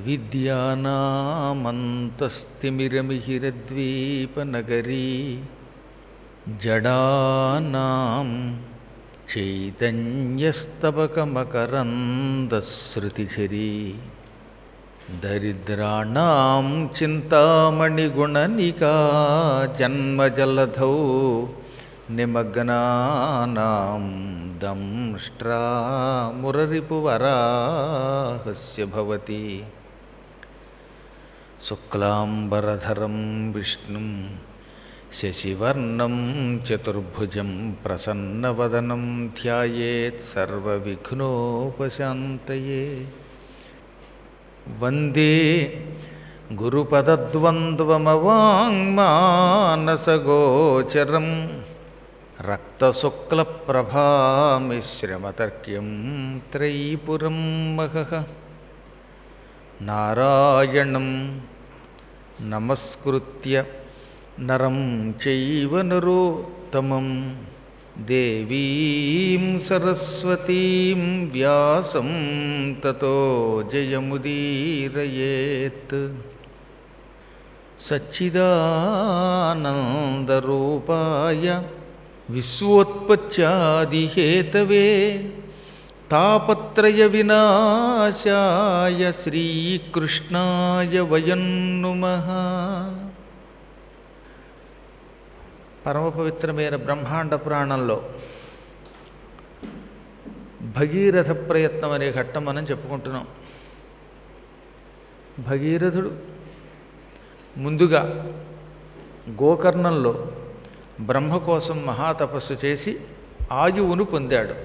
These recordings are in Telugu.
విద్యానామంతస్తిమిరమిహిరద్వీపనగరీ జడానాం చైతన్యస్తబకమకరందశ్రుతిఝరీ దరిద్రాణాం చింతామణిగుణనికా జన్మజలధౌ నిమగ్నానాం దంష్ట్రామురరిపువరాహస్య భవతి శుక్లాంబరధరం విష్ణుం శశివర్ణం చతుర్భుజం ప్రసన్నవదనం ధ్యాయేత్ సర్వవిఘ్నోపశాంతయే. వందే గురుపదద్వంద్వమవాङ्మానసగోచరం రక్తశుక్లప్రభామిశ్రమతర్క్యం త్రైపురం మహః. నారాయణం నమస్కృత్య నరం చైవ నరోత్తమం దేవీం సరస్వతీం వ్యాసం తతో జయముదీరయేత్. సచ్చిదానందరూపాయ విశ్వోత్పత్యాదిహేతవే తాపత్రయ వినాశాయ శ్రీకృష్ణాయ వయం నుమః. పరమ పవిత్రమైన బ్రహ్మాండ పురాణంలో భగీరథ ప్రయత్నం అనే ఘట్టం మనం చెప్పుకుంటున్నాం. భగీరథుడు ముందుగా గోకర్ణంలో బ్రహ్మ కోసం మహాతపస్సు చేసి ఆయువును పొందాడు.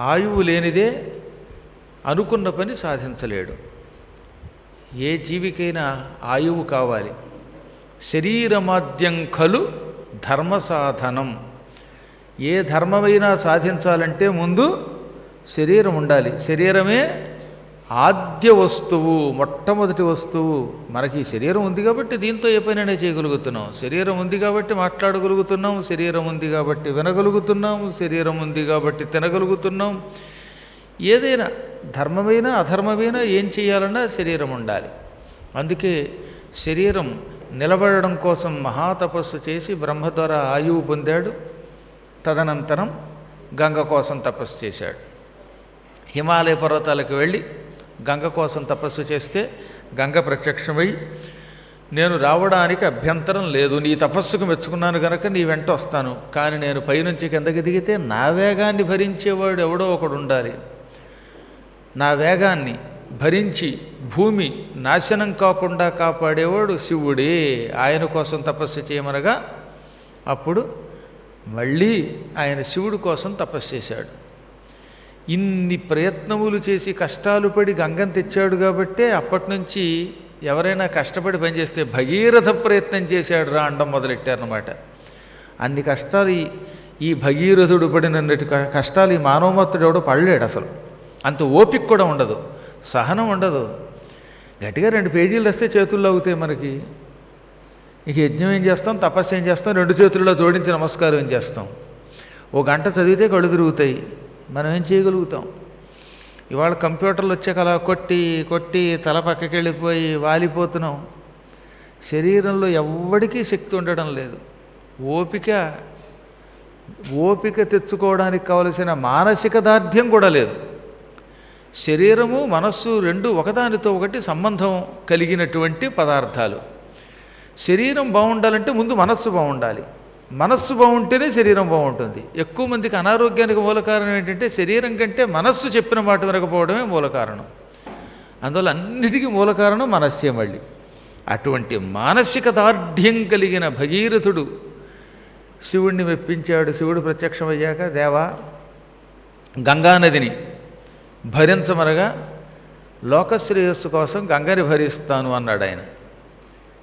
ఆయువు లేనిదే అనుకున్న పని సాధించలేడు. ఏ జీవికైనా ఆయువు కావాలి. శరీరమాద్యం ఖలు ధర్మ సాధనం. ఏ ధర్మమైనా సాధించాలంటే ముందు శరీరం ఉండాలి. శరీరమే ఆద్య వస్తువు, మొట్టమొదటి వస్తువు. మనకి శరీరం ఉంది కాబట్టి దీంతో ఏ పనైనా చేయగలుగుతున్నాం. శరీరం ఉంది కాబట్టి మాట్లాడగలుగుతున్నాం. శరీరం ఉంది కాబట్టి వినగలుగుతున్నాం. శరీరం ఉంది కాబట్టి తినగలుగుతున్నాం. ఏదైనా ధర్మమైనా అధర్మమైనా ఏం చేయాలన్నా శరీరం ఉండాలి. అందుకే శరీరం నిలబడడం కోసం మహాతపస్సు చేసి బ్రహ్మ ద్వారా ఆయువు పొందాడు. తదనంతరం గంగ కోసం తపస్సు చేశాడు. హిమాలయ పర్వతాలకు వెళ్ళి గంగ కోసం తపస్సు చేస్తే గంగ ప్రత్యక్షమై, నేను రావడానికి అభ్యంతరం లేదు, నీ తపస్సుకు మెచ్చుకున్నాను కనుక నీ వెంట వస్తాను, కానీ నేను పైనుంచి కిందకి దిగితే నా వేగాన్ని భరించేవాడు ఎవడో ఒకడు ఉండాలి. నా వేగాన్ని భరించి భూమి నాశనం కాకుండా కాపాడేవాడు శివుడే. ఆయన కోసం తపస్సు చేయమనగా అప్పుడు మళ్ళీ ఆయన శివుడి కోసం తపస్సు చేశాడు. ఇన్ని ప్రయత్నములు చేసి కష్టాలు పడి గంగను తెచ్చాడు కాబట్టే అప్పటి నుంచి ఎవరైనా కష్టపడి పనిచేస్తే భగీరథ ప్రయత్నం చేశాడు రా అండం మొదలెట్టారన్నమాట. అన్ని కష్టాలు ఈ భగీరథుడు పడినన్నటి కష్టాలు ఈ మానవమత్తుడు ఎవడో పడలేడు. అసలు అంత ఓపిక కూడా ఉండదు, సహనం ఉండదు. గట్టిగా 2 పేజీలు రాస్తే చేతుల్లో అవుతాయి మనకి. ఇక యజ్ఞం ఏం చేస్తాం, తపస్సు ఏం చేస్తాం, 2 చేతుల్లో జోడించి నమస్కారం ఏం చేస్తాం. ఓ గంట చదివితే కళ్ళు తిరుగుతాయి. మనం ఏం చేయగలుగుతాం? ఇవాళ కంప్యూటర్లు వచ్చాక అలా కొట్టి కొట్టి తల పక్కకి వెళ్ళిపోయి వాలిపోతున్నాం. శరీరంలో ఎవ్వడికీ శక్తి ఉండడం లేదు. ఓపిక తెచ్చుకోవడానికి కావలసిన మానసిక దార్ఢ్యం కూడా లేదు. శరీరము మనస్సు రెండు ఒకదానితో ఒకటి సంబంధం కలిగినటువంటి పదార్థాలు. శరీరం బాగుండాలంటే ముందు మనస్సు బాగుండాలి. మనస్సు బాగుంటేనే శరీరం బాగుంటుంది. ఎక్కువ మందికి అనారోగ్యానికి మూల కారణం ఏంటంటే శరీరం కంటే మనస్సు చెప్పిన మాట వినకపోవడమే మూల కారణం. అందువల్ల అన్నిటికీ మూల కారణం మనస్సే. మళ్ళీ అటువంటి మానసిక దార్ఢ్యం కలిగిన భగీరథుడు శివుణ్ణి మెప్పించాడు. శివుడు ప్రత్యక్షమయ్యాక, దేవా గంగానదిని భరించమనగా లోకశ్రేయస్సు కోసం గంగని భరిస్తాను అన్నాడు ఆయన.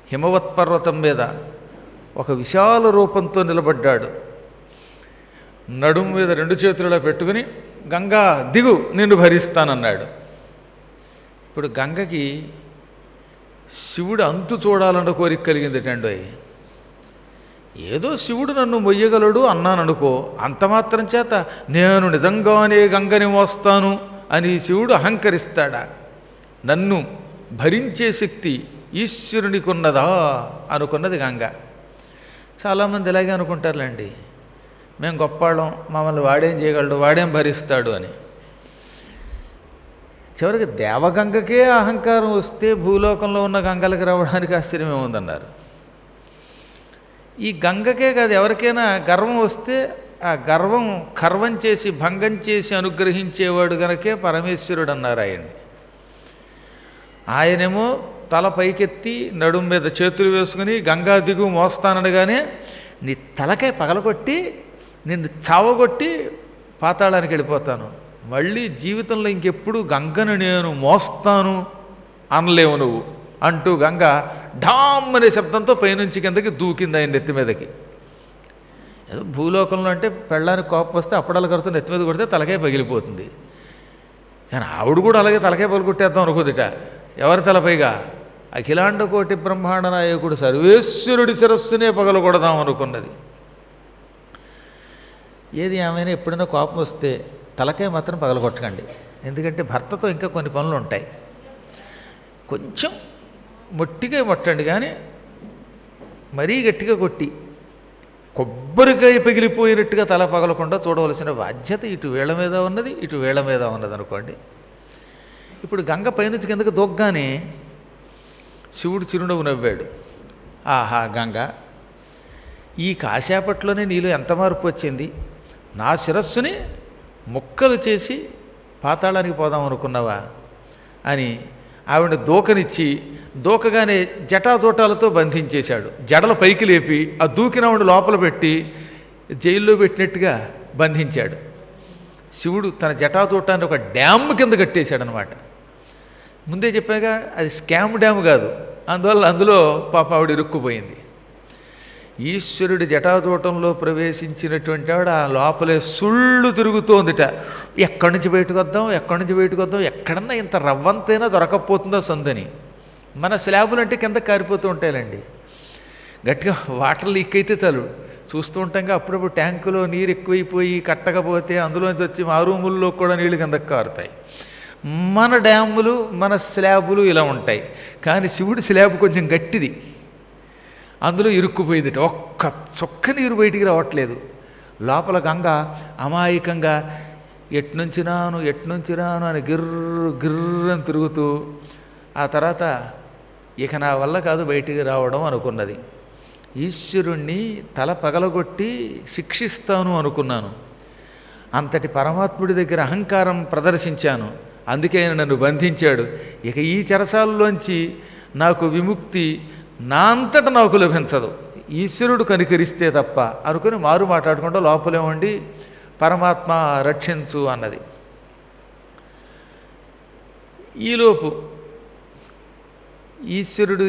హిమవత్పర్వతం మీద ఒక విశాల రూపంతో నిలబడ్డాడు. నడుము మీద 2 చేతులలో పెట్టుకుని, గంగా దిగు, నిన్ను భరిస్తానన్నాడు. ఇప్పుడు గంగకి శివుడు అంతు చూడాలన్న కోరిక కలిగిందిటండి. ఏదో శివుడు నన్ను మొయ్యగలడు అన్నాననుకో, అంత మాత్రం చేత నేను నిజంగానే గంగని మోస్తాను అని శివుడు అహంకరిస్తాడా? నన్ను భరించే శక్తి ఈశ్వరునికి ఉన్నదా అనుకున్నది గంగ. చాలామంది ఇలాగే అనుకుంటారులేండి, మేము గొప్పవాళ్ళం, మమ్మల్ని వాడేం చేయగలడు, వాడేం భరిస్తాడు అని. చివరికి దేవగంగకే అహంకారం వస్తే భూలోకంలో ఉన్న గంగలకు రావడానికి ఆశ్చర్యమే ఉందన్నారు. ఈ గంగకే కాదు, ఎవరికైనా గర్వం వస్తే ఆ గర్వం చేసి భంగం చేసి అనుగ్రహించేవాడు గనకే పరమేశ్వరుడు అన్నారు ఆయన్ని. ఆయనేమో తల పైకెత్తి నడుం మీద చేతులు వేసుకుని గంగా దిగు మోస్తాననగానే నీ తలకాయ పగలగొట్టి నిన్ను చావగొట్టి పాతాళానికి వెళ్ళిపోతాను, మళ్ళీ జీవితంలో ఇంకెప్పుడు గంగను నేను మోస్తాను అనలేవు నువ్వు అంటూ గంగ ఢామ్ అనే శబ్దంతో పైనుంచి కిందకి దూకింది ఆయన నెత్తి మీదకి. ఏదో భూలోకంలో అంటే పెళ్ళానికి కోపం వస్తే అప్పడాల కడుతూ నెత్తి మీద కొడితే తలకాయ పగిలిపోతుంది, కానీ ఆవిడ కూడా అలాగే తలకాయ పగిలికొట్టేద్దాం అనుకుందిట. ఎవరి తలపైగా? అఖిలాండ కోటి బ్రహ్మాండ నాయకుడు సర్వేశ్వరుడి శిరస్సునే పగలగొడదాం అనుకున్నది. ఏది ఏమైనా ఎప్పుడైనా కోపం వస్తే తలకాయ మాత్రం పగలగొట్టకండి, ఎందుకంటే భర్తతో ఇంకా కొన్ని పనులు ఉంటాయి. కొంచెం మొట్టిగా కొట్టండి, కానీ మరీ గట్టిగా కొట్టి కొబ్బరికాయ పగిలిపోయినట్టుగా తల పగలకుండా చూడవలసిన బాధ్యత ఇటు వేళ్ల మీద ఉన్నది, ఇటు వేళ్ల మీద ఉన్నది అనుకోండి. ఇప్పుడు గంగ పైనుంచి కిందకు దొగ్గానే శివుడు చిరునవ్వు నవ్వాడు. ఆహా గంగ, ఈ కాసేపట్లోనే నీలో ఎంత మార్పు వచ్చింది, నా శిరస్సుని ముక్కలు చేసి పాతాళానికి పోదాం అనుకున్నావా అని ఆవిడ దూకనిచ్చి దూకగానే జటాజోటాలతో బంధించేశాడు. జడల పైకి లేపి ఆ దూకినవాడు లోపల పెట్టి జైల్లో పెట్టినట్టుగా బంధించాడు. శివుడు తన జటాజోటాన్ని ఒక డ్యామ్ కింద కట్టేశాడనమాట. ముందే చెప్పాగా అది స్కామ్ డ్యామ్ కాదు, అందులో పాప ఆవిడ ఇరుక్కుపోయింది. ఈశ్వరుడి జటాజూటంలో ప్రవేశించినటువంటి ఆవిడ ఆ లోపలే సుళ్ళు తిరుగుతోందిట. ఎక్కడి నుంచి బయటకు వద్దాం, ఎక్కడన్నా ఇంత రవ్వంతైనా దొరకకపోతుందో సందని. మన స్లాబులు అంటే కింద కారిపోతూ ఉంటాయండి, గట్టిగా వాటర్ లీక్ అయితే చాలు చూస్తూ ఉంటాం. అప్పుడప్పుడు ట్యాంకులో నీరు ఎక్కువైపోయి కట్టకపోతే అందులోంచి వచ్చి మా రూముల్లో కూడా నీళ్ళు కిందకు కారుతాయి. మన డ్యాములు మన స్లాబులు ఇలా ఉంటాయి, కానీ శివుడి స్లాబ్ కొంచెం గట్టిది, అందులో ఇరుక్కుపోయిందిట. ఒక్క చుక్క నీరు బయటికి రావట్లేదు. లోపల గంగ అమాయకంగా ఎట్నుంచి రాను అని గిర్రు అని తిరుగుతూ ఆ తర్వాత ఇక నా వల్ల కాదు బయటికి రావడం అనుకున్నది. ఈశ్వరుణ్ణి తల పగలగొట్టి శిక్షిస్తాను అనుకున్నాను, అంతటి పరమాత్ముడి దగ్గర అహంకారం ప్రదర్శించాను, అందుకే ఆయన నన్ను బంధించాడు. ఇక ఈ చెరసాలలోంచి నాకు విముక్తి నా అంతట నాకు లభించదు, ఈశ్వరుడు కనికరిస్తే తప్ప అనుకుని మారు మాట్లాడకుండా లోపలే ఉండి పరమాత్మ రక్షించు అన్నది. ఈలోపు ఈశ్వరుడు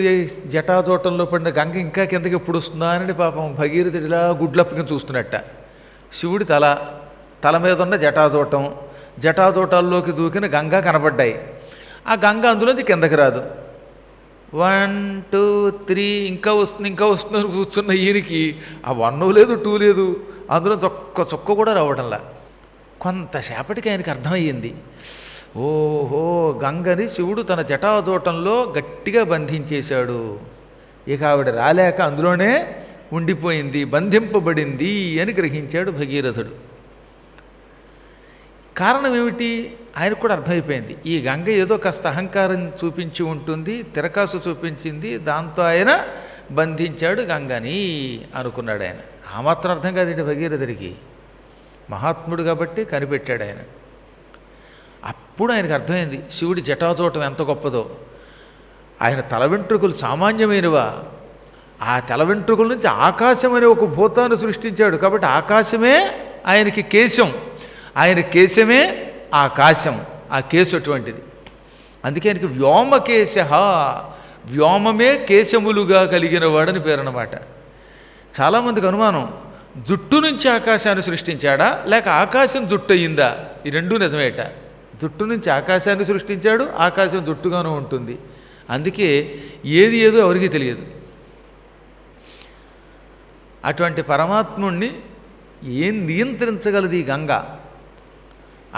జటాజోటంలో పడిన గంగ ఇంకా కిందకి ఎప్పుడు వస్తుందా అని పాపం భగీరథుడిలా గుడ్లప్పకి చూస్తున్నట్ట. శివుడి తల మీద ఉన్న జటాజోటాల్లోకి దూకిన గంగ కనబడ్డాయి. ఆ గంగ అందులోంచి కిందకి రాదు. 1 2 3 ఇంకా వస్తుంది అని కూర్చున్న ఈయనకి ఆ 1 లేదు 2 లేదు, అందులో చుక్క కూడా రావడంలా. కొంతసేపటికి ఆయనకి అర్థమయ్యింది, ఓహో గంగని శివుడు తన జటాజోటంలో గట్టిగా బంధించేశాడు, ఇక ఆవిడ రాలేక అందులోనే ఉండిపోయింది, బంధింపబడింది అని గ్రహించాడు భగీరథుడు. కారణం ఏమిటి ఆయనకు కూడా అర్థమైపోయింది. ఈ గంగ ఏదో కాస్త అహంకారం చూపించి ఉంటుంది, తిరకాసు చూపించింది, దాంతో ఆయన బంధించాడు గంగని అనుకున్నాడు ఆయన. ఆ మాత్రం అర్థం కాదండి భగీరథుడికి, మహాత్ముడు కాబట్టి కనిపెట్టాడు ఆయన. అప్పుడు ఆయనకు అర్థమైంది శివుడి జటాజోటం ఎంత గొప్పదో. ఆయన తల వెంట్రుకలు సామాన్యమైనవా, ఆ తల వెంట్రుకల నుంచి ఆకాశం అనే ఒక భూతాన్ని సృష్టించాడు, కాబట్టి ఆకాశమే ఆయనకి కేశం, ఆయన కేశమే ఆకాశం, ఆ కేసు అటువంటిది. అందుకే ఆయనకి వ్యోమకేశ, వ్యోమమే కేశములుగా కలిగిన వాడని పేరన్నమాట. చాలామందికి అనుమానం, జుట్టు నుంచి ఆకాశాన్ని సృష్టించాడా లేక ఆకాశం జుట్టు అయ్యిందా? ఈ రెండూ నిజమేట. జుట్టు నుంచి ఆకాశాన్ని సృష్టించాడు, ఆకాశం జుట్టుగాను ఉంటుంది. అందుకే ఏది ఏదో ఎవరికీ తెలియదు. అటువంటి పరమాత్ముణ్ణి ఏం నియంత్రించగలది ఈ గంగ?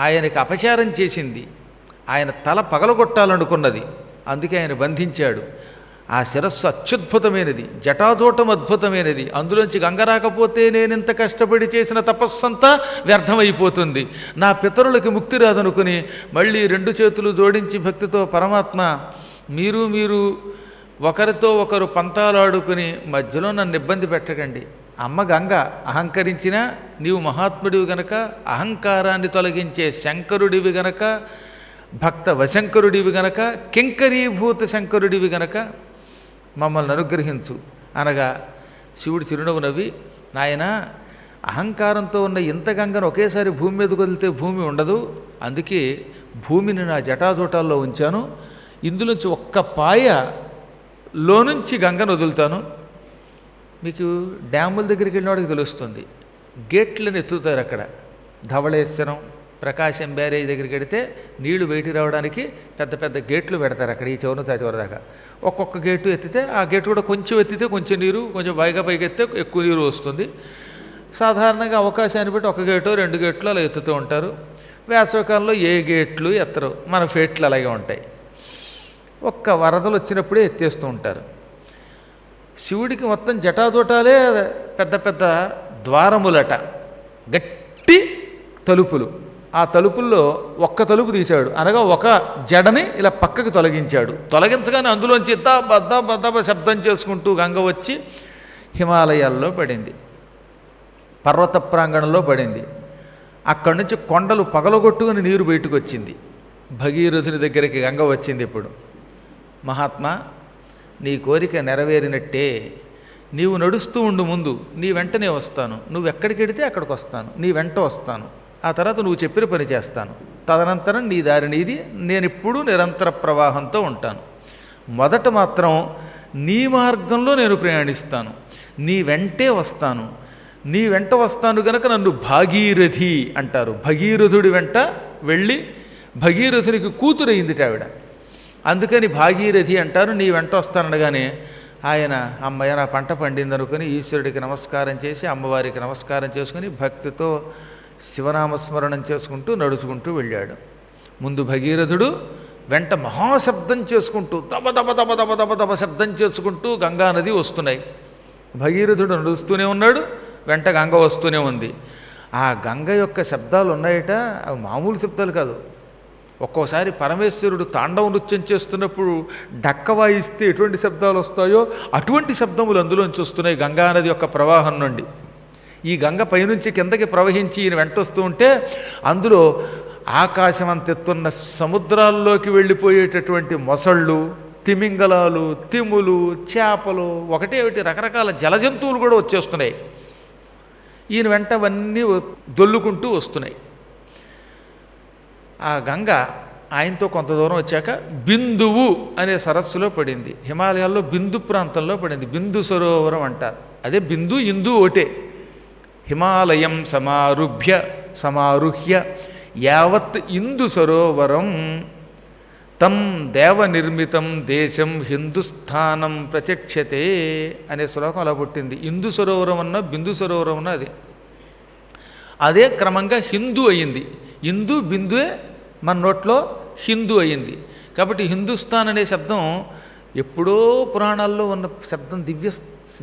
ఆయనకి అపచారం చేసింది, ఆయన తల పగలగొట్టాలనుకున్నది, అందుకే ఆయన బంధించాడు. ఆ శిరస్సు అత్యద్భుతమైనది, జటాజూటం అద్భుతమైనది. అందులోంచి గంగ రాకపోతే నేనింత కష్టపడి చేసిన తపస్సంతా వ్యర్థమైపోతుంది, నా పితరులకి ముక్తి రాదనుకుని మళ్ళీ రెండు చేతులు జోడించి భక్తితో పరమాత్మ మీరు ఒకరితో ఒకరు పంతాలాడుకుని మధ్యలో నన్ను ఇబ్బంది పెట్టకండి. అమ్మ గంగ అహంకరించినా నీవు మహాత్ముడివి గనక, అహంకారాన్ని తొలగించే శంకరుడివి గనక, భక్త వశంకరుడివి గనక, కింకరీభూత శంకరుడివి గనక మమ్మల్ని అనుగ్రహించు అనగా శివుడు చిరునవ్వు నవ్వి, నాయన అహంకారంతో ఉన్న ఇంత గంగను ఒకేసారి భూమి మీదకి వదిలితే భూమి ఉండదు, అందుకే భూమిని నా జటాజూటాల్లో ఉంచాను, ఇందులోంచి ఒక్క పాయలోనుంచి గంగను వదులుతాను. మీకు డ్యాముల దగ్గరికి వెళ్ళిన వాడికి తెలుస్తుంది, గేట్లను ఎత్తుతారు అక్కడ. ధవళేశ్వరం, ప్రకాశం బ్యారేజ్ దగ్గరికి వెడితే నీళ్లు బయటికి రావడానికి పెద్ద పెద్ద గేట్లు పెడతారు అక్కడ, ఈ చివరి నుంచి ఆ చివరి దాకా. ఒక్కొక్క గేటు ఎత్తితే ఆ గేటు కూడా కొంచెం ఎత్తితే కొంచెం నీరు, కొంచెం బాగా పైకి ఎత్తితే ఎక్కువ నీరు వస్తుంది. సాధారణంగా అవకాశాన్ని బట్టి ఒక గేటు రెండు గేట్లు అలా ఎత్తుతూ ఉంటారు. వేసవికాలంలో ఏ గేట్లు ఎత్తరు, మన ఫేట్లు అలాగే ఉంటాయి. ఒక్క వరదలు వచ్చినప్పుడే ఎత్తేస్తూ ఉంటారు. శివుడికి మొత్తం జటాజోటాలే పెద్ద పెద్ద ద్వారములట, గట్టి తలుపులు. ఆ తలుపుల్లో ఒక్క తలుపు తీశాడు, అనగా ఒక జడని ఇలా పక్కకి తొలగించాడు. తొలగించగానే అందులోంచి దబ్బ శబ్దం చేసుకుంటూ గంగ వచ్చి హిమాలయాల్లో పడింది, పర్వత ప్రాంగణంలో పడింది. అక్కడి నుంచి కొండలు పగలగొట్టుకుని నీరు బయటకు వచ్చింది. భగీరథుని దగ్గరికి గంగ వచ్చింది. ఇప్పుడు మహాత్మా, నీ కోరిక నెరవేరినట్టే, నీవు నడుస్తూ ఉండు, ముందు నీ వెంటనే వస్తాను, నువ్వు ఎక్కడికి వెడితే అక్కడికి వస్తాను, నీ వెంట వస్తాను, ఆ తర్వాత నువ్వు చెప్పిన పని చేస్తాను, తదనంతరం నీ దారి నీది, నేను ఇప్పుడు నిరంతర ప్రవాహంతో ఉంటాను. మొదట మాత్రం నీ మార్గంలో నేను ప్రయాణిస్తాను, నీ వెంటే వస్తాను, నీ వెంట వస్తాను గనక నన్ను భాగీరథి అంటారు. భగీరథుడి వెంట వెళ్ళి భగీరథునికి కూతురయిందిట ఆవిడ, అందుకని భాగీరథి అంటారు. నీ వెంట వస్తాననగానే ఆయన అమ్మయ్య నా పంట పండింది అనుకుని ఈశ్వరుడికి నమస్కారం చేసి అమ్మవారికి నమస్కారం చేసుకుని భక్తితో శివనామస్మరణం చేసుకుంటూ నడుచుకుంటూ వెళ్ళాడు. ముందు భగీరథుడు, వెంట మహాశబ్దం చేసుకుంటూ దబ దబ దబ దబ దబ దబ శబ్దం చేసుకుంటూ గంగానది వస్తున్నాయి. భగీరథుడు నడుస్తూనే ఉన్నాడు, వెంట గంగ వస్తూనే ఉంది. ఆ గంగ యొక్క శబ్దాలు ఉన్నాయట, అవి మామూలు శబ్దాలు కాదు. ఒక్కోసారి పరమేశ్వరుడు తాండవ నృత్యం చేస్తున్నప్పుడు డక్క వాయిస్తే ఎటువంటి శబ్దాలు వస్తాయో అటువంటి శబ్దములు అందులోంచి వస్తున్నాయి గంగానది యొక్క ప్రవాహం నుండి. ఈ గంగ పైనుంచి కిందకి ప్రవహించి ఈయన వెంట వస్తూ ఉంటే అందులో ఆకాశం అంతెత్తున్న సముద్రాల్లోకి వెళ్ళిపోయేటటువంటి మొసళ్ళు, తిమింగలాలు, తిములు, చేపలు, ఒకటి రకరకాల జలజంతువులు కూడా వచ్చేస్తున్నాయి. ఈయన వెంట అవన్నీ దొల్లుకుంటూ వస్తున్నాయి. ఆ గంగ ఆయనతో కొంత దూరం వచ్చాక బిందువు అనే సరస్సులో పడింది. హిమాలయాల్లో బిందు ప్రాంతంలో పడింది, బిందు సరోవరం అంటారు. అదే బిందు ఇందు ఒకటే. హిమాలయం సమారుహ్య యావత్ ఇందు సరోవరం తం దేవ నిర్మితం దేశం హిందుస్థానం ప్రచక్షతే అనే శ్లోకం అలా పుట్టింది. ఇందు సరోవరం అన్న బిందు సరోవరం అన్న అదే క్రమంగా హిందూ అయ్యింది. ఇందు బిందువే మన నోట్లో హిందూ అయ్యింది. కాబట్టి హిందుస్థాన్ అనే శబ్దం ఎప్పుడో పురాణాల్లో ఉన్న శబ్దం,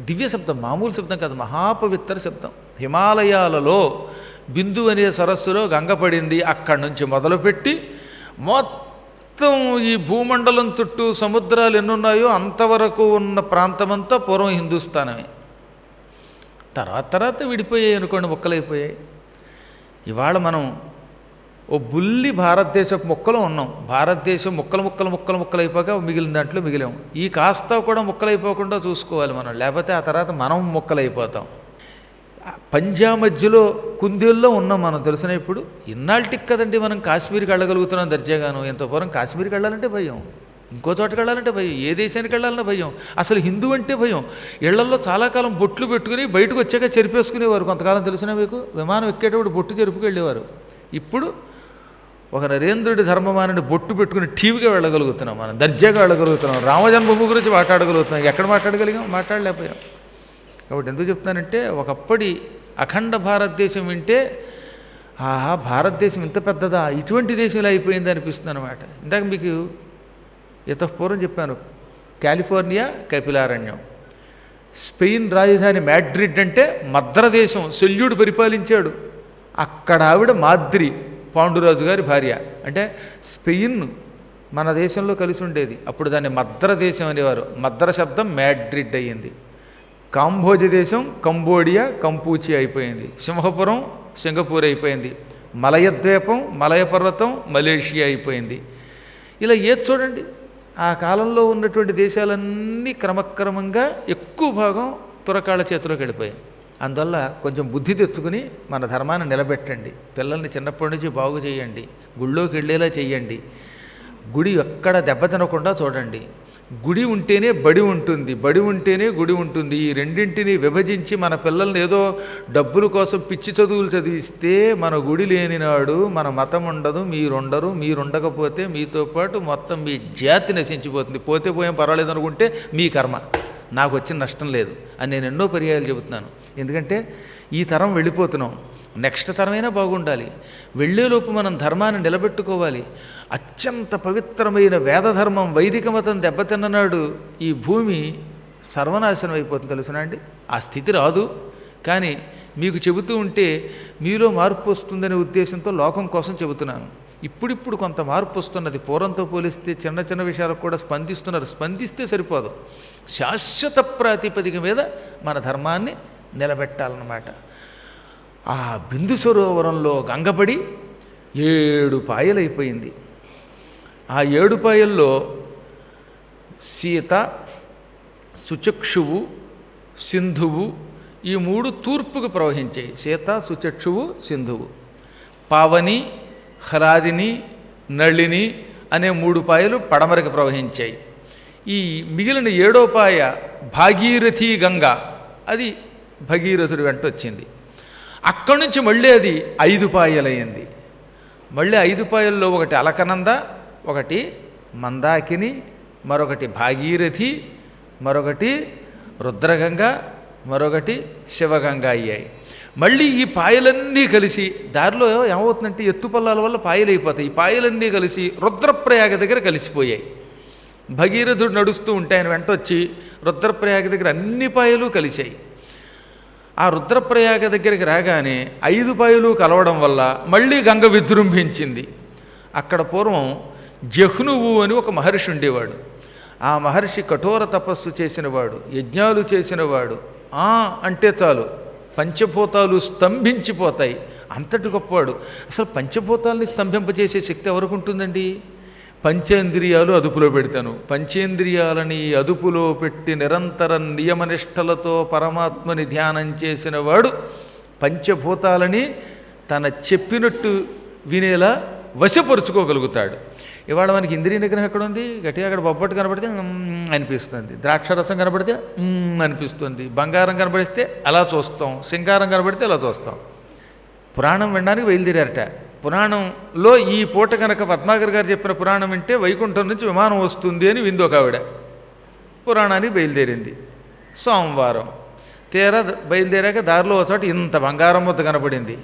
దివ్య శబ్దం, మామూలు శబ్దం కాదు, మహాపవిత్ర శబ్దం. హిమాలయాలలో బిందు అనే సరస్సులో గంగ పడింది. అక్కడి నుంచి మొదలుపెట్టి మొత్తం ఈ భూమండలం చుట్టూ సముద్రాలు ఎన్నున్నాయో అంతవరకు ఉన్న ప్రాంతమంతా పూర్వం హిందుస్థానమే. తర్వాత విడిపోయాయి అనుకోండి, ముక్కలైపోయాయి. ఇవాళ మనం ఓ బుల్లి భారతదేశపు ముక్కలో ఉన్నాం. భారతదేశం ముక్కలు అయిపోక మిగిలిన దాంట్లో మిగిలాం. ఈ కాస్త కూడా ముక్కలైపోకుండా చూసుకోవాలి మనం, లేకపోతే ఆ తర్వాత మనం ముక్కలైపోతాం. పంజా మధ్యలో కుందేల్లో ఉన్నాం మనం, తెలిసిన. ఇప్పుడు ఇన్నాళ్ళకి కదండి మనం కాశ్మీర్కి వెళ్ళగలుగుతున్నాం దర్జాగాను. ఎంత పూర్వం కాశ్మీర్కి వెళ్ళాలంటే భయం, ఇంకో చోటకి వెళ్ళాలంటే భయం, ఏ దేశానికి వెళ్ళాలన్నా భయం, అసలు హిందూ అంటే భయం. ఇళ్లల్లో చాలా కాలం బొట్లు పెట్టుకుని బయటకు వచ్చాక చెరిపేసుకునేవారు. కొంతకాలం తెలిసినా మీకు, విమానం ఎక్కేటప్పుడు బొట్టు చెరుపుకు వెళ్ళేవారు. ఇప్పుడు ఒక నరేంద్రుడి ధర్మమానని బొట్టు పెట్టుకుని టీవీగా వెళ్ళగలుగుతున్నాం మనం, దర్జాగా వెళ్ళగలుగుతున్నాం. రామజన్మభూమి గురించి మాట్లాడగలుగుతున్నాం. ఎక్కడ మాట్లాడగలిగాం? మాట్లాడలేకపోయాం. కాబట్టి ఎందుకు చెప్తానంటే, ఒకప్పటి అఖండ భారతదేశం వింటే ఆహా భారతదేశం ఇంత పెద్దదా, ఇటువంటి దేశం ఇలా అయిపోయింది అనిపిస్తుంది అనమాట. ఇందాక మీకు ఇతపూర్వం చెప్పాను, కాలిఫోర్నియా కపిలారణ్యం. స్పెయిన్ రాజధాని మ్యాడ్రిడ్ అంటే మద్రదేశం, శల్యుడు పరిపాలించాడు. అక్కడ ఆవిడ మాద్రి, పాండురాజు గారి భార్య. అంటే స్పెయిన్ మన దేశంలో కలిసి ఉండేది, అప్పుడు దాన్ని మద్రదేశం అనేవారు. మద్ర శబ్దం మ్యాడ్రిడ్ అయ్యింది. కాంబోజ దేశం కంబోడియా, కంపూచి అయిపోయింది. సింహపురం సింగపూర్ అయిపోయింది. మలయ ద్వీపం, మలయ పర్వతం మలేషియా అయిపోయింది. ఇలా ఏది చూడండి, ఆ కాలంలో ఉన్నటువంటి దేశాలన్నీ క్రమక్రమంగా ఎక్కువ భాగం తురకాళ్ళ చేతిలోకి వెళ్ళిపోయాయి. అందువల్ల కొంచెం బుద్ధి తెచ్చుకుని మన ధర్మాన్ని నిలబెట్టండి. పిల్లల్ని చిన్నప్పటి నుంచి బాగు చేయండి, గుళ్ళోకి వెళ్ళేలా చేయండి. గుడి ఎక్కడ దెబ్బతినకుండా చూడండి. గుడి ఉంటేనే బడి ఉంటుంది, బడి ఉంటేనే గుడి ఉంటుంది. ఈ రెండింటిని విభజించి మన పిల్లల్ని ఏదో డబ్బుల కోసం పిచ్చి చదువులు చదివిస్తే మన గుడి లేనినాడు మన మతం ఉండదు, మీరుండరు. మీరుండకపోతే మీతో పాటు మొత్తం మీ జాతి నశించిపోతుంది. పోతే పోయేం పర్వాలేదు అనుకుంటే మీ కర్మ, నాకు వచ్చిన నష్టం లేదు అని నేను ఎన్నో పర్యాయాలు చెబుతున్నాను. ఎందుకంటే ఈ తరం వెళ్ళిపోతున్నాం, నెక్స్ట్ తరమైనా బాగుండాలి. వెళ్ళేలోపు మనం ధర్మాన్ని నిలబెట్టుకోవాలి. అత్యంత పవిత్రమైన వేదధర్మం, వైదిక మతం దెబ్బతిన్ననాడు ఈ భూమి సర్వనాశనం అయిపోతుంది, తెలుసునా అండి? ఆ స్థితి రాదు, కానీ మీకు చెబుతూ ఉంటే మీలో మార్పు వస్తుందనే ఉద్దేశంతో లోకం కోసం చెబుతున్నాను. ఇప్పుడిప్పుడు కొంత మార్పు వస్తున్నది. పూర్వంతో పోలిస్తే చిన్న చిన్న విషయాలకు కూడా స్పందిస్తున్నారు. స్పందిస్తే సరిపోదు, శాశ్వత ప్రాతిపదిక మీద మన ధర్మాన్ని నిలబెట్టాలన్నమాట. ఆ బిందు సరోవరంలో గంగపడి 7 పాయలైపోయింది. ఆ 7 పాయల్లో సీత, సుచక్షువు, సింధువు ఈ 3 తూర్పుకు ప్రవహించాయి. సీత, సుచక్షువు, సింధువు. పావని, హ్లాదిని, నళిని అనే 3 పాయలు పడమరకు ప్రవహించాయి. ఈ మిగిలిన 7వ పాయ భాగీరథి గంగ, అది భగీరథుడి వెంట వచ్చింది. అక్కడి నుంచి మళ్ళీ అది 5 పాయలయ్యింది. మళ్ళీ 5 పాయల్లో ఒకటి అలకనంద, ఒకటి మందాకిని, మరొకటి భాగీరథి, మరొకటి రుద్రగంగ, మరొకటి శివగంగ అయ్యాయి. మళ్ళీ ఈ పాయలన్నీ కలిసి దారిలో ఏమవుతుందంటే ఎత్తుపల్లాల వల్ల పాయలు అయిపోతాయి. ఈ పాయలన్నీ కలిసి రుద్రప్రయాగ దగ్గర కలిసిపోయాయి. భగీరథుడు నడుస్తూ ఉంటే ఆయన వెంట వచ్చి రుద్రప్రయాగ దగ్గర అన్ని పాయలు కలిశాయి. ఆ రుద్రప్రయాగ దగ్గరికి రాగానే 5 పాయలు కలవడం వల్ల మళ్ళీ గంగ విజృంభించింది. అక్కడ పూర్వం జహ్నువు అని ఒక మహర్షి ఉండేవాడు. ఆ మహర్షి కఠోర తపస్సు చేసినవాడు, యజ్ఞాలు చేసినవాడు. అంటే చాలు పంచభూతాలు స్తంభించిపోతాయి, అంతటి గొప్పవాడు. అసలు పంచభూతాలని స్తంభింపజేసే శక్తి ఎవరికి ఉంటుందండి? పంచేంద్రియాలు అదుపులో పెడతాను. పంచేంద్రియాలని అదుపులో పెట్టి నిరంతరం నియమనిష్టలతో పరమాత్మని ధ్యానం చేసిన వాడు పంచభూతాలని తన చెప్పినట్టు వినేలా వశపరుచుకోగలుగుతాడు. ఇవాళ మనకి ఇంద్రియ నిగ్రహం ఎక్కడ ఉంది? గట్టిగా అక్కడ బొబ్బట్టు కనబడితే అనిపిస్తుంది, ద్రాక్షరసం కనబడితే అనిపిస్తుంది, బంగారం కనబడిస్తే అలా చూస్తాం, సింగారం కనబడితే అలా చూస్తాం. పురాణం వినడానికి బయలుదేరారట. పురాణంలో ఈ పూట కనుక పద్మాకర్ గారు చెప్పిన పురాణం వింటే వైకుంఠం నుంచి విమానం వస్తుంది అని వింది ఒక ఆవిడ. పురాణానికి బయలుదేరింది. సోమవారం తీరా బయలుదేరాక దారిలో ఒక చోట ఇంత బంగారం ముద్ద కనపడింది.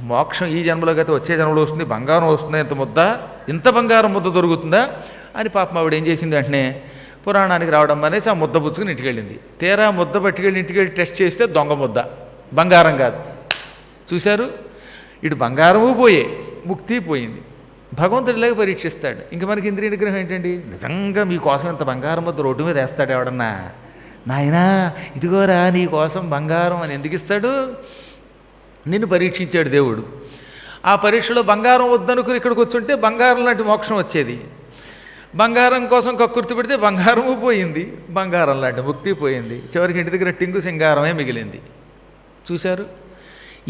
మోక్షం ఈ జన్మలో అయితే వచ్చే జన్మలో వస్తుంది, బంగారం వస్తుంది, ఇంత ముద్ద, ఇంత బంగారం ముద్ద దొరుకుతుందా అని పాపం ఆవిడ ఏం చేసింది, వెంటనే పురాణానికి రావడం అనేసి ఆ ముద్ద పుచ్చుకుని ఇంటికి వెళ్ళింది. తీరా ముద్ద పట్టుకెళ్ళి ఇంటికి వెళ్ళి టెస్ట్ చేస్తే దొంగ ముద్ద, బంగారం కాదు. చూశారు, ఇటు బంగారము పోయే, ముక్తి పోయింది. భగవంతుడు ఇలాగ పరీక్షిస్తాడు. ఇంక మనకి ఇంద్రియ నిగ్రహం ఏంటండి? నిజంగా మీకోసం ఇంత బంగారం ముద్ద రోడ్డు మీద వేస్తాడు ఎవడన్నా? నాయనా ఇదిగోరా నీ కోసం బంగారం అని ఎందుకు ఇస్తాడు? నిన్ను పరీక్షించాడు దేవుడు. ఆ పరీక్షలో బంగారం వద్దనుకుని ఇక్కడికి వచ్చుంటే బంగారం లాంటి మోక్షం వచ్చేది. బంగారం కోసం కక్కుర్తి పెడితే బంగారము పోయింది, బంగారం లాంటి ముక్తి పోయింది. చివరికి ఇంటి దగ్గర టింగు సింగారమే మిగిలింది. చూశారు,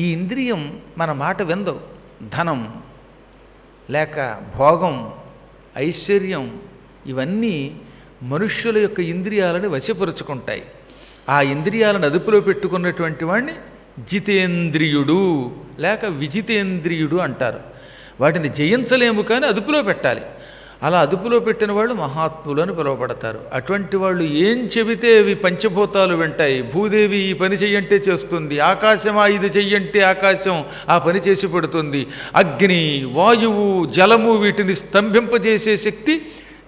ఈ ఇంద్రియం మన మాట విందు. ధనం లేక భోగం, ఐశ్వర్యం ఇవన్నీ మనుష్యుల యొక్క ఇంద్రియాలను వశపరుచుకుంటాయి. ఆ ఇంద్రియాలను అదుపులో పెట్టుకున్నటువంటి వాడిని జితేంద్రియుడు లేక విజితేంద్రియుడు అంటారు. వాటిని జయించలేము కానీ అదుపులో పెట్టాలి. అలా అదుపులో పెట్టిన వాళ్ళు మహాత్ములు అని పిలువబడతారు. అటువంటి వాళ్ళు ఏం చెబితే అవి పంచభూతాలు వింటాయి. భూదేవి ఈ పని చెయ్యంటే చేస్తుంది, ఆకాశమా ఇది చెయ్యంటే ఆకాశం ఆ పని చేసి పెడుతుంది, అగ్ని, వాయువు, జలము వీటిని స్తంభింపజేసే శక్తి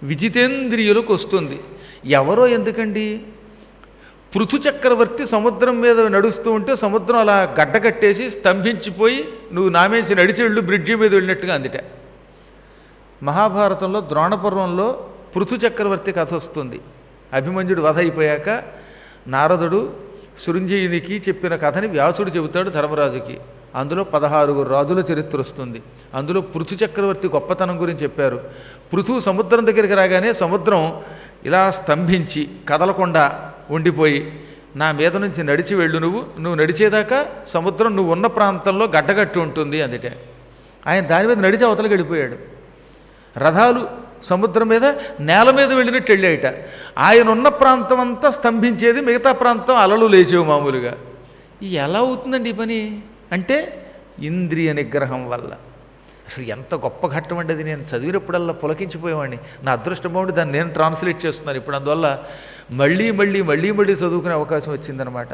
విజితేంద్రియులకు వస్తుంది. ఎవరో ఎందుకండి, పృథు చక్రవర్తి సముద్రం మీద నడుస్తూ ఉంటే సముద్రం అలా గడ్డకట్టేసి స్తంభించిపోయి నువ్వు నామేసి నడిచి వెళ్ళు బ్రిడ్జి మీద వెళ్ళినట్టుగా అందుట. మహాభారతంలో ద్రోణపర్వంలో పృథు చక్రవర్తి కథ వస్తుంది. అభిమన్యుడు వధ అయిపోయాక నారదుడు సృంజయునికి చెప్పిన కథని వ్యాసుడు చెబుతాడు ధర్మరాజుకి. అందులో 16 రాజుల చరిత్ర వస్తుంది. అందులో పృథు చక్రవర్తి గొప్పతనం గురించి చెప్పారు. పృథు సముద్రం దగ్గరికి రాగానే సముద్రం ఇలా స్తంభించి కదలకుండా ఉండిపోయి నా మీద నుంచి నడిచి వెళ్ళు, నువ్వు నడిచేదాకా సముద్రం నువ్వు ఉన్న ప్రాంతంలో గడ్డగట్టి ఉంటుంది అందుటే. ఆయన దాని మీద నడిచి అవతలకి వెళ్ళిపోయాడు. రథాలు సముద్రం మీద నేల మీద వెళ్ళినట్టు వెళ్ళాయట. ఆయన ఉన్న ప్రాంతం అంతా స్తంభించేది, మిగతా ప్రాంతం అలలు లేచేవి మామూలుగా. ఎలా అవుతుందండి ఈ పని అంటే ఇంద్రియ నిగ్రహం వల్ల. అసలు ఎంత గొప్ప ఘట్టం అండి అది. నేను చదివినప్పుడల్లా పులకించిపోయేవాడిని. నా అదృష్టం బాగుండి దాన్ని నేను ట్రాన్స్లేట్ చేస్తున్నాను ఇప్పుడు. అందువల్ల మళ్ళీ మళ్ళీ మళ్ళీ మళ్ళీ చదువుకునే అవకాశం వచ్చిందనమాట.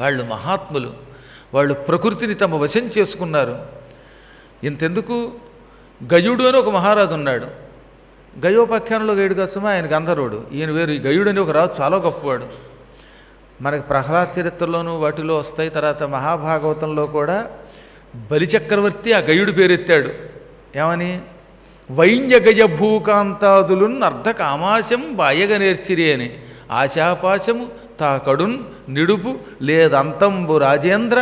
వాళ్ళు మహాత్ములు, వాళ్ళు ప్రకృతిని తమ వశం చేసుకున్నారు. ఇంతెందుకు, గయుడు అని ఒక మహారాజు ఉన్నాడు. గయోపాఖ్యానంలో గయుడు కోసమే ఆయన గంధర్వుడు, ఈయన వేరు. ఈ గయుడు అని ఒక రాజు చాలా గొప్పవాడు. మనకి ప్రహ్లాద చరిత్రలోనూ వాటిలో వస్తాయి. తర్వాత మహాభాగవతంలో కూడా బలిచక్రవర్తి ఆ గయుడు పేరెత్తాడు. ఏమని? వైన్యగయ భూకాంతాదులున్ అర్ధకామాశం బాయగ నేర్చిరి అని. ఆశాపాశము తా కడున్ నిడుపు లేదంతంబు రాజేంద్ర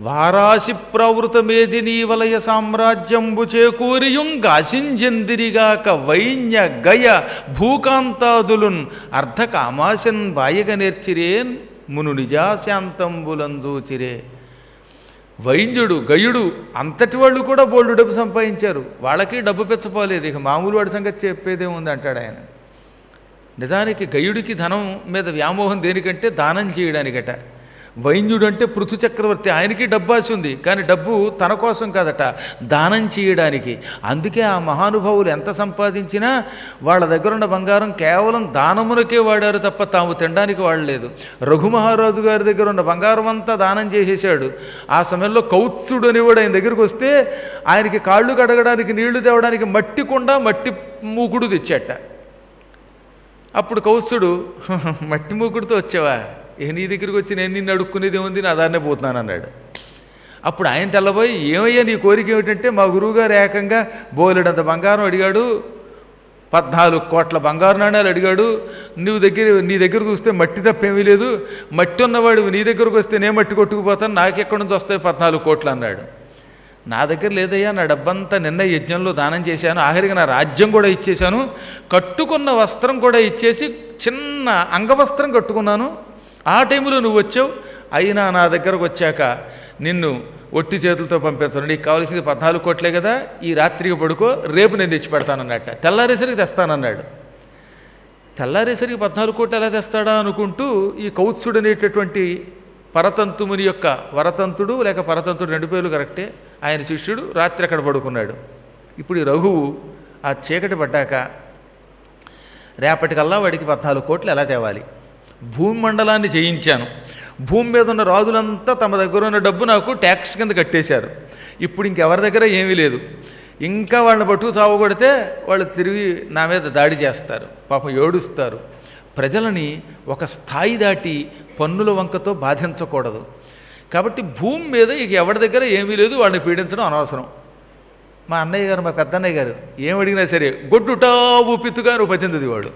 వారాసి ప్రవృతమేదినీ వలయ సామ్రాజ్యంబు చేకూరియుంగాసింజందిరిగాక వైన్య గయ భూకాంతాదులున్ అర్ధకామాశన్ బాయగ నేర్చిరేన్ మును నిజాశాంతంబులందూచిరే. వైంద్యుడు గయుడు అంతటి వాళ్ళు కూడా బోల్డు డబ్బు సంపాదించారు. వాళ్ళకి డబ్బు పెచ్చపోలేదు. ఇక మామూలు వాడి సంగతి చెప్పేదేముంది అంటాడు ఆయన. నిజానికి గయుడికి ధనం మీద వ్యామోహం దేనికంటే దానం చేయడానికట. వైంద్యుడు అంటే పృథు చక్రవర్తి, ఆయనకి డబ్బు ఆశ ఉంది, కానీ డబ్బు తన కోసం కాదట, దానం చేయడానికి. అందుకే ఆ మహానుభావులు ఎంత సంపాదించినా వాళ్ళ దగ్గర ఉన్న బంగారం కేవలం దానమునకే వాడారు తప్ప తాము తినడానికి వాడలేదు. రఘుమహారాజు గారి దగ్గర ఉన్న బంగారం అంతా దానం చేసేసాడు. ఆ సమయంలో కౌత్సుడు అనేవాడు ఆయన దగ్గరికి వస్తే ఆయనకి కాళ్ళు కడగడానికి నీళ్లు తేవడానికి మట్టి కుండ మట్టి మూకుడు తెచ్చాట. అప్పుడు కౌత్సుడు, మట్టి మూకుడుతో వచ్చావా, నీ దగ్గరికి వచ్చి నేను నిన్ను అడుక్కునేది ఉంది, నా దాన్నే పోతున్నాను అన్నాడు. అప్పుడు ఆయన తెల్లబోయి, ఏమయ్యా నీ కోరిక ఏమిటంటే, మా గురువుగారు ఏకంగా బోలెడంత బంగారం అడిగాడు, 14 కోట్ల బంగారు నాణ్యాలు అడిగాడు. నీ దగ్గర చూస్తే మట్టి తప్పేమీ లేదు, మట్టి ఉన్నవాడు నీ దగ్గరకు వస్తే నేను మట్టి కొట్టుకుపోతాను, నాకెక్కడి నుంచి వస్తాయి 14 కోట్లు అన్నాడు. నా దగ్గర లేదయ్యా, నా డబ్బంతా నిన్న యజ్ఞంలో దానం చేశాను, ఆఖరికి నా రాజ్యం కూడా ఇచ్చేశాను, కట్టుకున్న వస్త్రం కూడా ఇచ్చేసి చిన్న అంగవస్త్రం కట్టుకున్నాను. ఆ టైంలో నువ్వు వచ్చావు, అయినా నా దగ్గరకు వచ్చాక నిన్ను ఒట్టి చేతులతో పంపించను. నీకు కావాల్సింది 14 కోట్లే కదా, ఈ రాత్రికి పడుకో, రేపు నేను తెచ్చి పెడతానన్నట్ట. తెల్లారేసరికి తెస్తానన్నాడు. తెల్లారేసరికి 14 కోట్లు ఎలా తెస్తాడా అనుకుంటూ ఈ కౌత్సుడు అనేటటువంటి పరతంతుముని యొక్క, వరతంతుడు లేక పరతంతుడు 2 పేర్లు కరెక్టే, ఆయన శిష్యుడు రాత్రి అక్కడ పడుకున్నాడు. ఇప్పుడు ఈ రఘువు ఆ చీకటి పడ్డాక రేపటికల్లా వాడికి 14 కోట్లు ఎలా తేవాలి, భూమి మండలాన్ని జయించాను, భూమి మీద ఉన్న రాజులంతా తమ దగ్గర ఉన్న డబ్బు నాకు ట్యాక్స్ కింద కట్టేశారు, ఇప్పుడు ఇంకెవరి దగ్గర ఏమీ లేదు, ఇంకా వాళ్ళని పట్టుకు చావగొడితే వాళ్ళు తిరిగి నా మీద దాడి చేస్తారు, పాపం ఏడుస్తారు. ప్రజలని ఒక స్థాయి దాటి పన్నుల వంకతో బాధించకూడదు. కాబట్టి భూమి మీద ఇక ఎవరి దగ్గర ఏమీ లేదు, వాళ్ళని పీడించడం అనవసరం. మా అన్నయ్య గారు, మా పెద్దన్నయ్య గారు ఏమడిగినా సరే గొడ్డుటా ఊపితుగా రూపొందింది వాడు.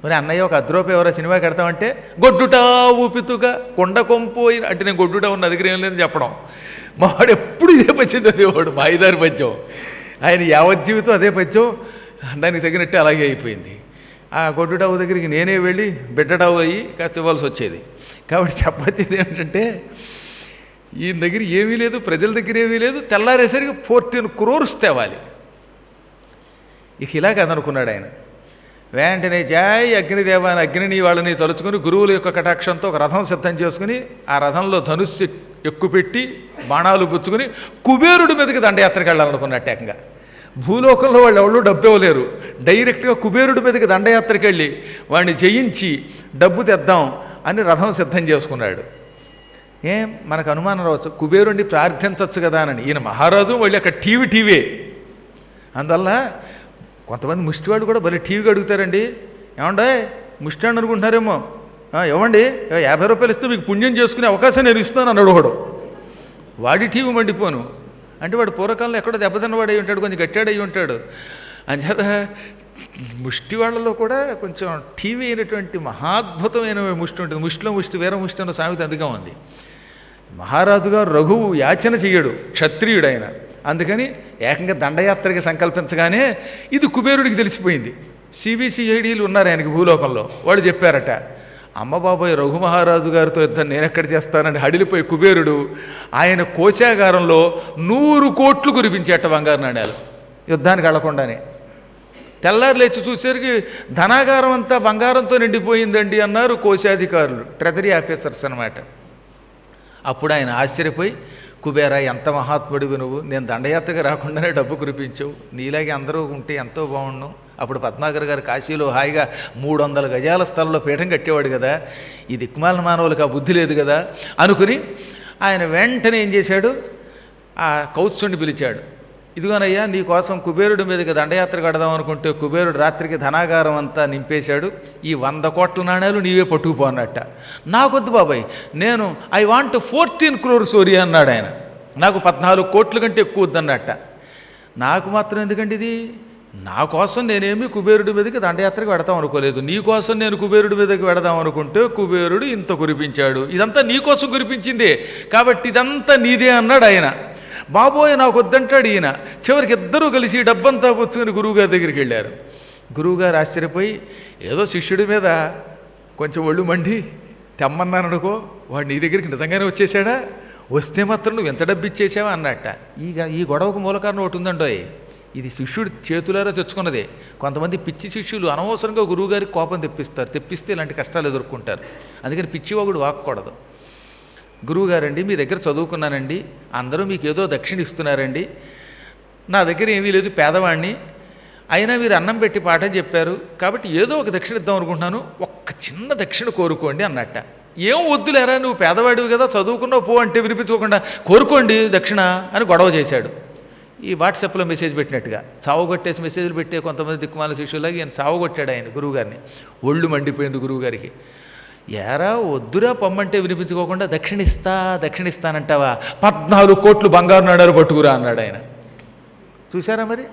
మరి అన్నయ్య ఒక 10 రూపాయలు ఎవరో సినిమా కడతామంటే గొడ్డుటా ఊపితుగా కొండ కొంపు అంటే నేను గొడ్డుటా ఉన్న దగ్గర ఏం లేదని చెప్పడం. మా వాడు ఎప్పుడు ఇదే పద్యం చదివేవాడు, మాయిదారి పద్యం. ఆయన యావత్ జీవితం అదే పద్యం, దానికి తగినట్టు అలాగే అయిపోయింది. ఆ గొడ్డుటావు దగ్గరికి నేనే వెళ్ళి బిడ్డటావు అయ్యి కాస్త ఇవ్వాల్సి వచ్చేది. కాబట్టి చెప్పేది ఏమిటంటే, ఈయన దగ్గర ఏమీ లేదు, ప్రజల దగ్గర ఏమీ లేదు, తెల్లారేసరికి 14 crores తేవాలి. ఇక ఇలాగ అదనుకున్నాడు ఆయన. వెంటనే జై అగ్నిదేవాన్ని, అగ్నిని వాళ్ళని తలుచుకుని గురువుల యొక్క కటాక్షంతో ఒక రథం సిద్ధం చేసుకుని ఆ రథంలో ధనుస్సు ఎక్కుపెట్టి బాణాలు పుచ్చుకుని కుబేరుడి మీదకి దండయాత్రకు వెళ్ళాలనుకున్నట్టు. ఏకంగా భూలోకంలో వాళ్ళు ఎవరు డబ్బు ఇవ్వలేరు, డైరెక్ట్గా కుబేరుడి మీదకి దండయాత్రకు వెళ్ళి వాడిని జయించి డబ్బు తెద్దాం అని రథం సిద్ధం చేసుకున్నాడు. మనకు అనుమానం రావచ్చు, కుబేరుడిని ప్రార్థించవచ్చు కదా అని. ఈయన మహారాజు, వాళ్ళు అక్కడ టీవీ. అందువల్ల కొంతమంది ముష్టివాళ్ళు కూడా భలే టీవీగా అడుగుతారండి, ఏమండే ముష్టివాడు అనుకుంటున్నారేమో, ఏమండి 50 రూపాయలు ఇస్తే మీకు పుణ్యం చేసుకునే అవకాశం నేను ఇస్తాను అన్నాడు ఒకడు. వాడి టీవీ మండిపోను అంటే వాడు పూర్వకాలంలో ఎక్కడో దెబ్బతిన్నవాడు అయి ఉంటాడు, కొంచెం గట్టాడు అయి ఉంటాడు. అంచేత ముష్టి వాళ్ళలో కూడా కొంచెం టీవీ అయినటువంటి మహాద్భుతమైన ముష్టి ఉంటుంది. ముష్టిలో ముష్టి వీర ముష్టి అన్న సామెత అందుగా ఉంది. మహారాజు గారు రఘువు యాచన చెయ్యడు, క్షత్రియుడు ఆయన. అందుకని ఏకంగా దండయాత్రకి సంకల్పించగానే ఇది కుబేరుడికి తెలిసిపోయింది. సిబిసిఐడీలు ఉన్నారు ఆయనకి భూలోకంలో, వాళ్ళు చెప్పారట, అమ్మ బాబాయ్ రఘు మహారాజు గారితో యుద్ధం నేనెక్కడ చేస్తానని హడిలిపోయి కుబేరుడు ఆయన కోశాగారంలో 100 కోట్లు కురిపించేట బంగారు నాణ్యాలు యుద్ధానికి వెళ్లకుండానే. తెల్లారు లేచి చూసేసరికి ధనాగారం అంతా బంగారంతో నిండిపోయిందండి అన్నారు కోశాధికారులు, ట్రెజరీ ఆఫీసర్స్ అన్నమాట. అప్పుడు ఆయన ఆశ్చర్యపోయి, కుబేరా ఎంత మహాత్ముడివి నువ్వు, నేను దండయాత్రగా రాకుండానే డబ్బు కురిపించావు, నీలాగే అందరూ ఉంటే ఎంతో బాగుండు. అప్పుడు పద్మాకర్ గారు కాశీలో హాయిగా 300 గజాల స్థలంలో పీఠం కట్టేవాడు కదా, ఈ దిక్మాల మానవులకు ఆ బుద్ధి లేదు కదా అనుకుని ఆయన వెంటనే ఏం చేశాడు, ఆ కౌత్సుని పిలిచాడు. ఇదిగోనయ్యా నీ కోసం కుబేరుడి మీదకి దండయాత్ర కడదాం అనుకుంటే కుబేరుడు రాత్రికి ధనాగారం అంతా నింపేశాడు, ఈ 100 కోట్ల నాణ్యాలు నీవే పట్టుకుపో అన్నట్ట. నాకొద్దు బాబాయ్, నేను ఐ వాంట్ 14 crores ఓరి అన్నాడు ఆయన. నాకు 14 కోట్ల కంటే ఎక్కువ వద్దన్నట్ట. నాకు మాత్రం ఎందుకంటే ఇది నా కోసం నేనేమి కుబేరుడి మీదకి దండయాత్రకు వెడతాం అనుకోలేదు, నీ కోసం నేను కుబేరుడి మీదకి వెడదాం అనుకుంటే కుబేరుడు ఇంత కురిపించాడు, ఇదంతా నీ కోసం కురిపించిందే కాబట్టి ఇదంతా నీదే అన్నాడు ఆయన. బాబోయ్ నాకు వద్దంటాడు ఈయన. చివరికి ఇద్దరూ కలిసి డబ్బంతా పుచ్చుకొని గురువుగారి దగ్గరికి వెళ్ళారు. గురువుగారు ఆశ్చర్యపోయి, ఏదో శిష్యుడి మీద కొంచెం ఒళ్ళు మండి తెమ్మన్నాను అనుకో, వాడు నీ దగ్గరికి నిజంగానే వచ్చేసాడా, వస్తే మాత్రం నువ్వు ఎంత డబ్బు ఇచ్చేసావా అన్నట్ట. ఈ గొడవకు మూల కారణం ఒకటి ఉందండోయ్, ఇది శిష్యుడు చేతులారా తెచ్చుకున్నదే. కొంతమంది పిచ్చి శిష్యులు అనవసరంగా గురువుగారికి కోపం తెప్పిస్తారు, తెప్పిస్తే ఇలాంటి కష్టాలు ఎదుర్కొంటారు. అందుకని పిచ్చివాగుడు వాక్కూడదు. గురువుగారండి మీ దగ్గర చదువుకున్నానండి, అందరూ మీకు ఏదో దక్షిణ ఇస్తున్నారండి, నా దగ్గర ఏమీ లేదు, పేదవాడిని, అయినా మీరు అన్నం పెట్టి పాఠం చెప్పారు కాబట్టి ఏదో ఒక దక్షిణ ఇద్దాం అనుకుంటున్నాను, ఒక్క చిన్న దక్షిణ కోరుకోండి అన్నట్ట. ఏం వద్దులేరా నువ్వు పేదవాడివి కదా, చదువుకున్నావు పో అంటే వినిపించుకోకుండా కోరుకోండి దక్షిణ అని గొడవ చేశాడు. ఈ వాట్సాప్లో మెసేజ్ పెట్టినట్టుగా చావుగొట్టేసి మెసేజ్లు పెట్టే కొంతమంది దిక్కుమాల శిష్యులాగా ఈయన చావుగొట్టాడు ఆయన గురువుగారిని. ఒళ్ళు మండిపోయింది గురువుగారికి. ఏరా వద్దురా పొమ్మంటే వినిపించుకోకుండా దక్షిణిస్తానంటావా, 14 కోట్లు బంగారు నాణాలు పట్టుకురా అన్నాడు ఆయన. చూసారా మరి,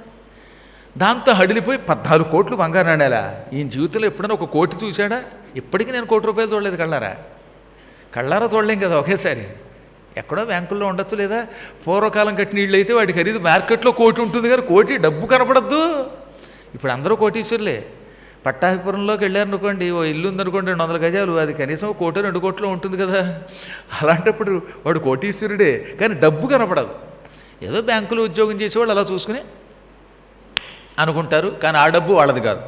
దాంతో హడిలిపోయి 14 కోట్లు బంగారు నాణాలా, ఈయన జీవితంలో ఎప్పుడైనా 1 కోటి చూశాడా? ఇప్పటికీ నేను 1 కోటి రూపాయలు చూడలేదు కళ్ళారా చూడలేం కదా ఒకేసారి, ఎక్కడో బ్యాంకుల్లో ఉండొచ్చు, లేదా పూర్వకాలం కట్టిన ఇళ్ళు అయితే వాటి ఖరీదు మార్కెట్లో 1 కోటి ఉంటుంది కానీ కోటి డబ్బు కనపడద్దు. ఇప్పుడు అందరూ కోటీశ్వరులే. పట్టాభిపురంలోకి వెళ్ళారనుకోండి, ఓ ఇల్లు ఉందనుకోండి 200 గజాలు, అది కనీసం 1 కోటి 2 కోట్లు ఉంటుంది కదా. అలాంటప్పుడు వాడు కోటీశ్వరుడే కానీ డబ్బు కనపడదు. ఏదో బ్యాంకులో ఉద్యోగం చేసేవాళ్ళు అలా చూసుకుని అనుకుంటారు కానీ ఆ డబ్బు వాళ్ళది కాదు.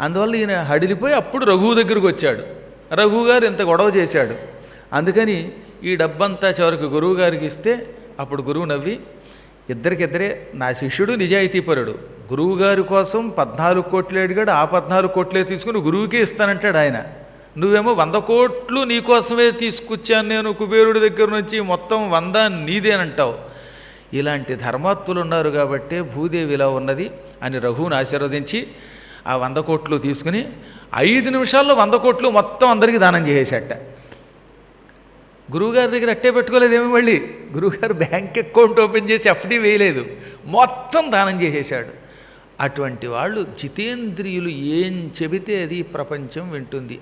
అందువల్ల ఈయన హడిలిపోయి అప్పుడు రఘువు దగ్గరకు వచ్చాడు. రఘువు గారు ఇంత గొడవ చేశాడు. అందుకని ఈ డబ్బంతా చివరికి గురువు గారికి ఇస్తే అప్పుడు గురువు నవ్వి, ఇద్దరికిద్దరే నా శిష్యుడు నిజాయితీపరుడు, గురువుగారి కోసం 14 కోట్లు అడిగాడు, ఆ 14 కోట్లే తీసుకుని గురువుకే ఇస్తానంటాడు ఆయన. నువ్వేమో 100 కోట్లు నీకోసమే తీసుకొచ్చాను నేను కుబేరుడి దగ్గర నుంచి, మొత్తం 100 నీదేనంటావు. ఇలాంటి ధర్మాత్ములు ఉన్నారు కాబట్టే భూదేవి ఇలా ఉన్నది అని రఘువుని ఆశీర్వదించి ఆ 100 కోట్లు తీసుకుని 5 నిమిషాల్లో 100 కోట్లు మొత్తం అందరికీ దానం చేసేట. గురువుగారి దగ్గర అట్టే పెట్టుకోలేదేమో, మళ్ళీ గురువుగారు బ్యాంక్ అకౌంట్ ఓపెన్ చేసి ఎఫ్డీ వేయలేదు, మొత్తం దానం చేసేశాడు. అటువంటి వాళ్ళు జితేంద్రియులు ఏం చెబితే అది ప్రపంచం వింటుంది.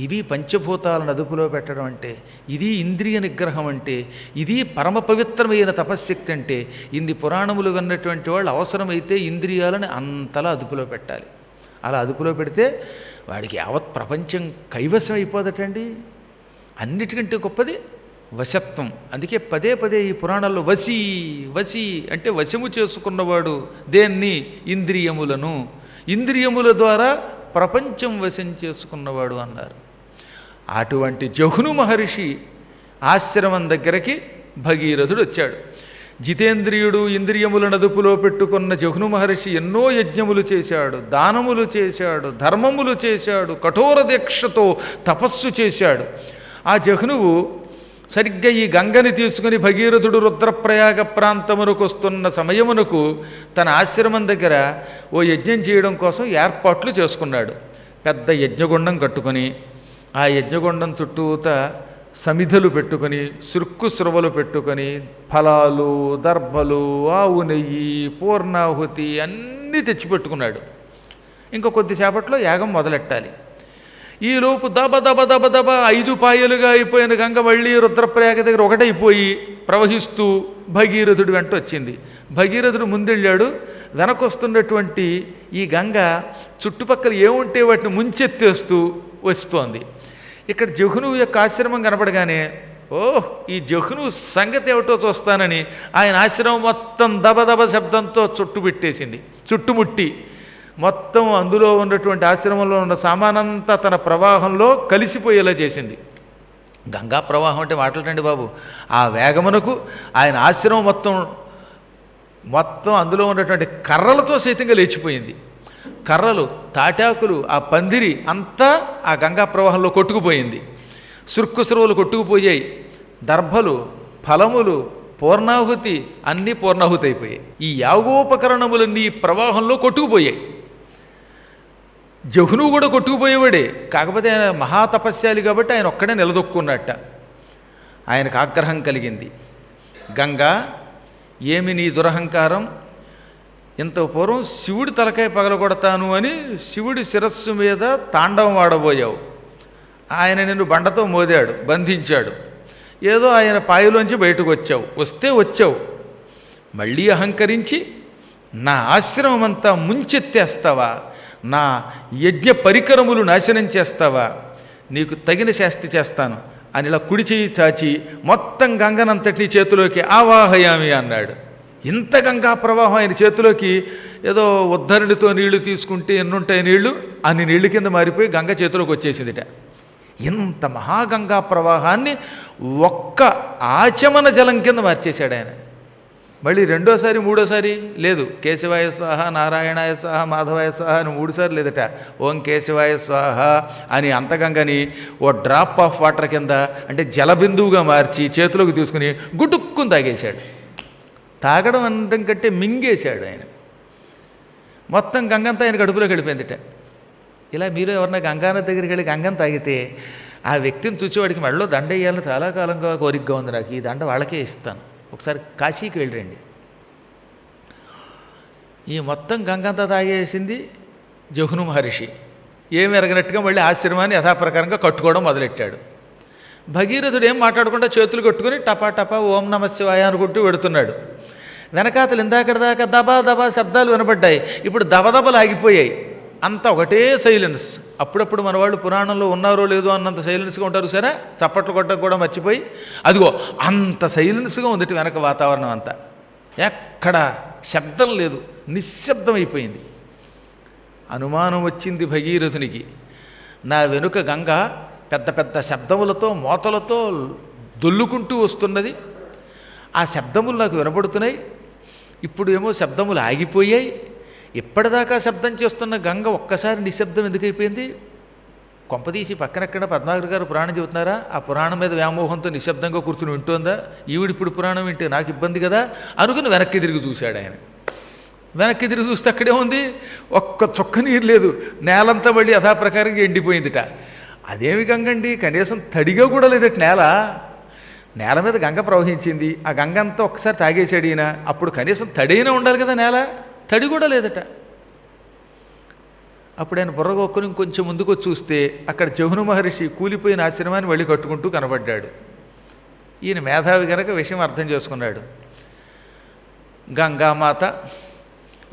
ఇవి పంచభూతాలను అదుపులో పెట్టడం అంటే, ఇది ఇంద్రియ నిగ్రహం అంటే, ఇది పరమ పవిత్రమైన తపశ్శక్తి అంటే. ఇన్ని పురాణములు విన్నటువంటి వాళ్ళు అవసరమైతే ఇంద్రియాలను అంతలా అదుపులో పెట్టాలి. అలా అదుపులో పెడితే వాడికి యావత్ ప్రపంచం కైవసం అయిపోదటండి. అన్నిటికంటే గొప్పది వశత్వం. అందుకే పదే పదే ఈ పురాణాల్లో వశీ వశీ అంటే వశము చేసుకున్నవాడు దేన్ని, ఇంద్రియములను, ఇంద్రియముల ద్వారా ప్రపంచం వశం చేసుకున్నవాడు అన్నారు. అటువంటి జహ్ను మహర్షి ఆశ్రమం దగ్గరికి భగీరథుడు వచ్చాడు. జితేంద్రియుడు ఇంద్రియములను అదుపులో పెట్టుకున్న జహ్ను మహర్షి ఎన్నో యజ్ఞములు చేశాడు, దానములు చేశాడు, ధర్మములు చేశాడు, కఠోర దీక్షతో తపస్సు చేశాడు. ఆ జహ్నువు సరిగ్గా ఈ గంగని తీసుకుని భగీరథుడు రుద్రప్రయాగ ప్రాంతమునకు వస్తున్న సమయమునకు తన ఆశ్రమం దగ్గర ఓ యజ్ఞం చేయడం కోసం ఏర్పాట్లు చేసుకున్నాడు. పెద్ద యజ్ఞగుండం కట్టుకొని ఆ యజ్ఞగుండం చుట్టూత సమిధులు పెట్టుకొని సురుక్కు స్రవలు పెట్టుకొని ఫలాలు, దర్భలు, ఆవు నెయ్యి, పూర్ణాహుతి అన్నీ తెచ్చిపెట్టుకున్నాడు. ఇంకా కొద్దిసేపట్లో యాగం మొదలెట్టాలి. ఈలోపు దబ దబ దబ దబ 5 పాయలుగా అయిపోయిన గంగ మళ్ళీ రుద్రప్రయాగ దగ్గర ఒకటైపోయి ప్రవహిస్తూ భగీరథుడు వెంట వచ్చింది. భగీరథుడు ముందెళ్ళాడు. వెనకొస్తున్నటువంటి ఈ గంగ చుట్టుపక్కల ఏముంటే వాటిని ముంచెత్తేస్తూ వస్తోంది. ఇక్కడ జహ్నువు యొక్క ఆశ్రమం కనపడగానే ఈ జహ్నువు సంగతి ఏమిటో చూస్తానని ఆయన ఆశ్రమం మొత్తం దబదబ శబ్దంతో చుట్టుముట్టి మొత్తం అందులో ఉన్నటువంటి ఆశ్రమంలో ఉన్న సామానంతా తన ప్రవాహంలో కలిసిపోయేలా చేసింది. గంగా ప్రవాహం అంటే మాట్లాడండి బాబు. ఆ వేగమునకు ఆయన ఆశ్రమం మొత్తం అందులో ఉన్నటువంటి కర్రలతో సైతంగా లేచిపోయింది. కర్రలు, తాటాకులు, ఆ పందిరి అంతా ఆ గంగా ప్రవాహంలో కొట్టుకుపోయింది. సురుక్కుసురువులు కొట్టుకుపోయాయి. దర్భలు, ఫలములు, పూర్ణాహుతి అన్నీ పూర్ణాహుతి అయిపోయాయి. ఈ యాగోపకరణములన్నీ ప్రవాహంలో కొట్టుకుపోయాయి. జహ్నువు కూడా కొట్టుకుపోయేవాడే, కాకపోతే ఆయన మహాతపస్యాలి కాబట్టి ఆయన ఒక్కడే నిలదొక్కున్నట్ట. ఆయనకు ఆగ్రహం కలిగింది. గంగా, ఏమి నీ దురహంకారం? ఇంత పూర్వం శివుడి తలకాయ పగలగొడతాను అని శివుడి శిరస్సు మీద తాండవం ఆడబోయావు. ఆయన నిన్ను బండతో మోదాడు, బంధించాడు. ఏదో ఆయన పాయలోంచి బయటకు వచ్చావు. మళ్ళీ అహంకరించి నా ఆశ్రమం అంతా ముంచెత్తేస్తావా? నా యజ్ఞ పరికరములు నాశనం చేస్తావా? నీకు తగిన శాస్తి చేస్తాను అని ఇలా కుడి చేయి చాచి మొత్తం గంగనంతటినీ చేతిలోకి ఆవాహయామి అన్నాడు. ఇంత గంగా ప్రవాహం ఆయన చేతిలోకి ఏదో ఉద్ధరణితో నీళ్లు తీసుకుంటే ఎన్నుంటాయి నీళ్లు, అన్ని నీళ్లు కింద మారిపోయి గంగ చేతిలోకి వచ్చేసిందిట. ఇంత మహాగంగా ప్రవాహాన్ని ఒక్క ఆచమన జలం కింద మార్చేశాడు ఆయన. మళ్ళీ రెండోసారి మూడోసారి లేదు. కేశవాయ స్వాహ, నారాయణాయ స్వాహ, మాధవాయ స్వాహ అని 3 సార్లు లేదట. ఓం కేశవాయ స్వాహ అని అంతగంగని ఓ డ్రాప్ ఆఫ్ వాటర్ కింద అంటే జలబిందువుగా మార్చి చేతిలోకి తీసుకుని గుటుక్కుని తాగేశాడు. తాగడం అనడం కంటే మింగేశాడు ఆయన. మొత్తం గంగంతా ఆయన కడుపులోకి వెళ్ళిపోయిందిట. ఇలా మీరు ఎవరన్నా గంగానది దగ్గరికి వెళ్ళి గంగను తాగితే ఆ వ్యక్తిని చూసేవాడికి మెడలో దండ వేయాలని చాలా కాలంగా కోరికగా ఉంది నాకు. ఈ దండ వాళ్ళకే ఇస్తాను. ఒకసారి కాశీకి వెళ్ళండి. ఈ మొత్తం గంగంతా తాగేసింది జహ్ను మహర్షి. ఏమి ఎరగనట్టుగా మళ్ళీ ఆశ్రమాన్ని యథాప్రకారంగా కట్టుకోవడం మొదలెట్టాడు. భగీరథుడు ఏం మాట్లాడకుండా చేతులు కట్టుకుని టపా టపా ఓం నమ శివాయ అనుకుంటూ వెడుతున్నాడు. వెనకాతలు ఇందాకటిదాకా దబా దబా శబ్దాలు వినబడ్డాయి. ఇప్పుడు దబదబలు ఆగిపోయాయి. అంతా ఒకటే సైలెన్స్. అప్పుడప్పుడు మన వాళ్ళు పురాణంలో ఉన్నారో లేదో అన్నంత సైలెన్స్గా ఉంటారు సరే, చప్పట్లు కొట్టడం కూడా మర్చిపోయి అదిగో అంత సైలెన్స్గా ఉంది వెనక వాతావరణం అంతా. ఎక్కడ శబ్దం లేదు, నిశ్శబ్దమైపోయింది. అనుమానం వచ్చింది భగీరథునికి. నా వెనుక గంగ పెద్ద పెద్ద శబ్దములతో మోతలతో దొల్లుకుంటూ వస్తున్నది. ఆ శబ్దములు నాకు వినపడుతున్నాయి. ఇప్పుడు ఏమో శబ్దములు ఆగిపోయాయి. ఇప్పటిదాకా శబ్దం చేస్తున్న గంగ ఒక్కసారి నిశ్శబ్దం ఎందుకైపోయింది? కొంపదీసి పక్కనెక్కడ పద్మాకర్ గారు పురాణం చెబుతున్నారా? ఆ పురాణం మీద వ్యామోహంతో నిశ్శబ్దంగా కూర్చుని వింటోందా? ఈవిడిప్పుడు పురాణం వింటే నాకు ఇబ్బంది కదా అనుకుని వెనక్కి తిరిగి చూశాడు ఆయన. వెనక్కి తిరిగి చూస్తే అక్కడే ఉంది, ఒక్క చుక్క నీరు లేదు. నేలంతా మళ్ళీ యథాప్రకారంగా ఎండిపోయిందిట. అదేమి గంగండి, కనీసం తడిగా కూడా లేదట నేల. నేల మీద గంగ ప్రవహించింది. ఆ గంగ అంతా ఒక్కసారి తాగేశాడు ఈయన. అప్పుడు కనీసం తడైనా ఉండాలి కదా నేల, తడి కూడా లేదట. అప్పుడు ఆయన బుర్రగొక్కుని ఇంకొంచెం ముందుకు చూస్తే అక్కడ జహ్ను మహర్షి కూలిపోయిన ఆశ్రమాన్ని మళ్ళీ కట్టుకుంటూ కనబడ్డాడు. ఈయన మేధావి గనక విషయం అర్థం చేసుకున్నాడు. గంగామాత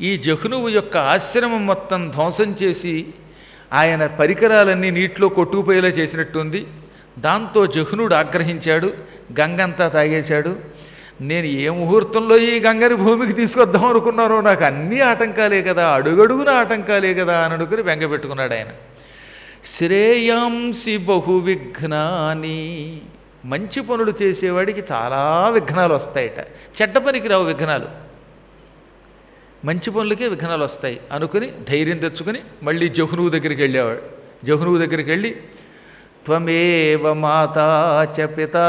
ఈ జహ్నువు యొక్క ఆశ్రమం మొత్తం ధ్వంసం చేసి ఆయన పరికరాలన్నీ నీటిలో కొట్టుకుపోయేలా చేసినట్టుంది. దాంతో జహ్నుడు ఆగ్రహించాడు, గంగంతా తాగేశాడు. నేను ఏ ముహూర్తంలో ఈ గంగని భూమికి తీసుకొద్దాం అనుకున్నానో, నాకు అన్నీ ఆటంకాలే కదా, అడుగడుగున ఆటంకాలే కదా అని అనుకుని బెంగపెట్టుకున్నాడు ఆయన. శ్రేయాంసి బహు విఘ్నాని, మంచి పనులు చేసేవాడికి చాలా విఘ్నాలు వస్తాయట. చెడ్డ పనికి రావు విఘ్నాలు, మంచి పనులకే విఘ్నాలు వస్తాయి అనుకుని ధైర్యం తెచ్చుకుని మళ్ళీ జహ్నువు దగ్గరికి వెళ్ళేవాడు. జహ్నువు దగ్గరికి వెళ్ళి త్వమేవ మాతా చ పితా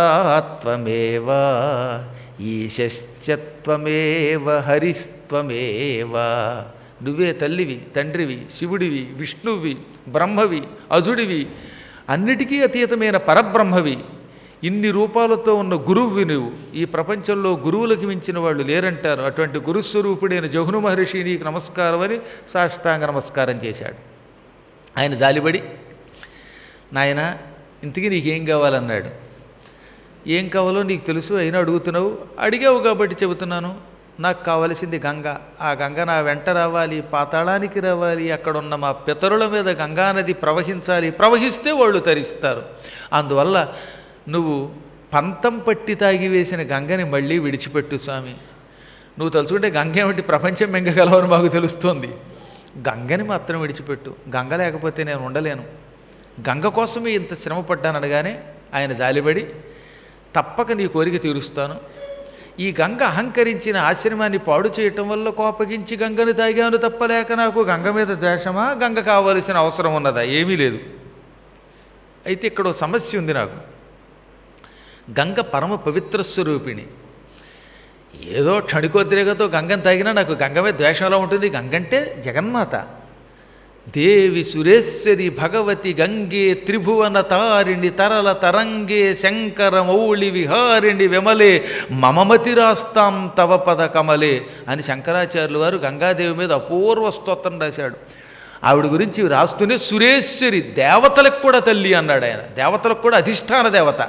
త్వమేవ ఈశశ్చ త్వమేవ హరిస్త్వమేవ. నువ్వే తల్లివి, తండ్రివి, శివుడివి, విష్ణువి, బ్రహ్మవి, అజుడివి, అన్నిటికీ అతీతమైన పరబ్రహ్మవి. ఇన్ని రూపాలతో ఉన్న గురువువి నువ్వు. ఈ ప్రపంచంలో గురువులకు మించిన వాళ్ళు లేరంటారు. అటువంటి గురుస్వరూపుడైన జహ్ను మహర్షి నీకు నమస్కారం అని సాష్టాంగ నమస్కారం చేశాడు. ఆయన జాలిపడి, నాయన ఇంతకీ నీకేం కావాలన్నాడు. ఏం కావాలో నీకు తెలుసు, అయినా అడుగుతున్నావు. అడిగావు కాబట్టి చెబుతున్నాను. నాకు కావలసింది గంగ. ఆ గంగ నా వెంట రావాలి, పాతాళానికి రావాలి. అక్కడున్న మా పితరుల మీద గంగానది ప్రవహించాలి. ప్రవహిస్తే వాళ్ళు తరిస్తారు. అందువల్ల నువ్వు పంతం పట్టి తాగి వేసిన గంగని మళ్ళీ విడిచిపెట్టు స్వామి. నువ్వు తలుచుకుంటే గంగ ఏమిటి ప్రపంచం మెంగగలవని మాకు తెలుస్తోంది. గంగని మాత్రం విడిచిపెట్టు. గంగ లేకపోతే నేను ఉండలేను. గంగ కోసమే ఇంత శ్రమ పడ్డాననగానే ఆయన జాలిపడి, తప్పక నీ కోరిక తీరుస్తాను. ఈ గంగ అహంకరించిన ఆశ్రమాన్ని పాడు చేయటం వల్ల కోపగించి గంగను తాగాను తప్పలేక నాకు గంగ మీద ద్వేషమా, గంగ కావలసిన అవసరం ఉన్నదా? ఏమీ లేదు. అయితే ఇక్కడ సమస్య ఉంది నాకు. గంగ పరమ పవిత్ర స్వరూపిణి. ఏదో క్షణికోద్రేగతో గంగను తాగినా నాకు గంగ మీద ద్వేషంలో ఉంటుంది. గంగంటే జగన్మాత. దేవి సురేశ్వరి భగవతి గంగే త్రిభువన తారిణి తరల తరంగే శంకర మౌళి విహారిణి విమలే మమమతిరాస్తాం తవ పద కమలే అని శంకరాచార్యులు వారు గంగాదేవి మీద అపూర్వ స్తోత్రం రాశాడు. ఆవిడ గురించి రాస్తూనే సురేశ్వరి, దేవతలకు కూడా తల్లి అన్నాడు ఆయన. దేవతలకు కూడా అధిష్టాన దేవత.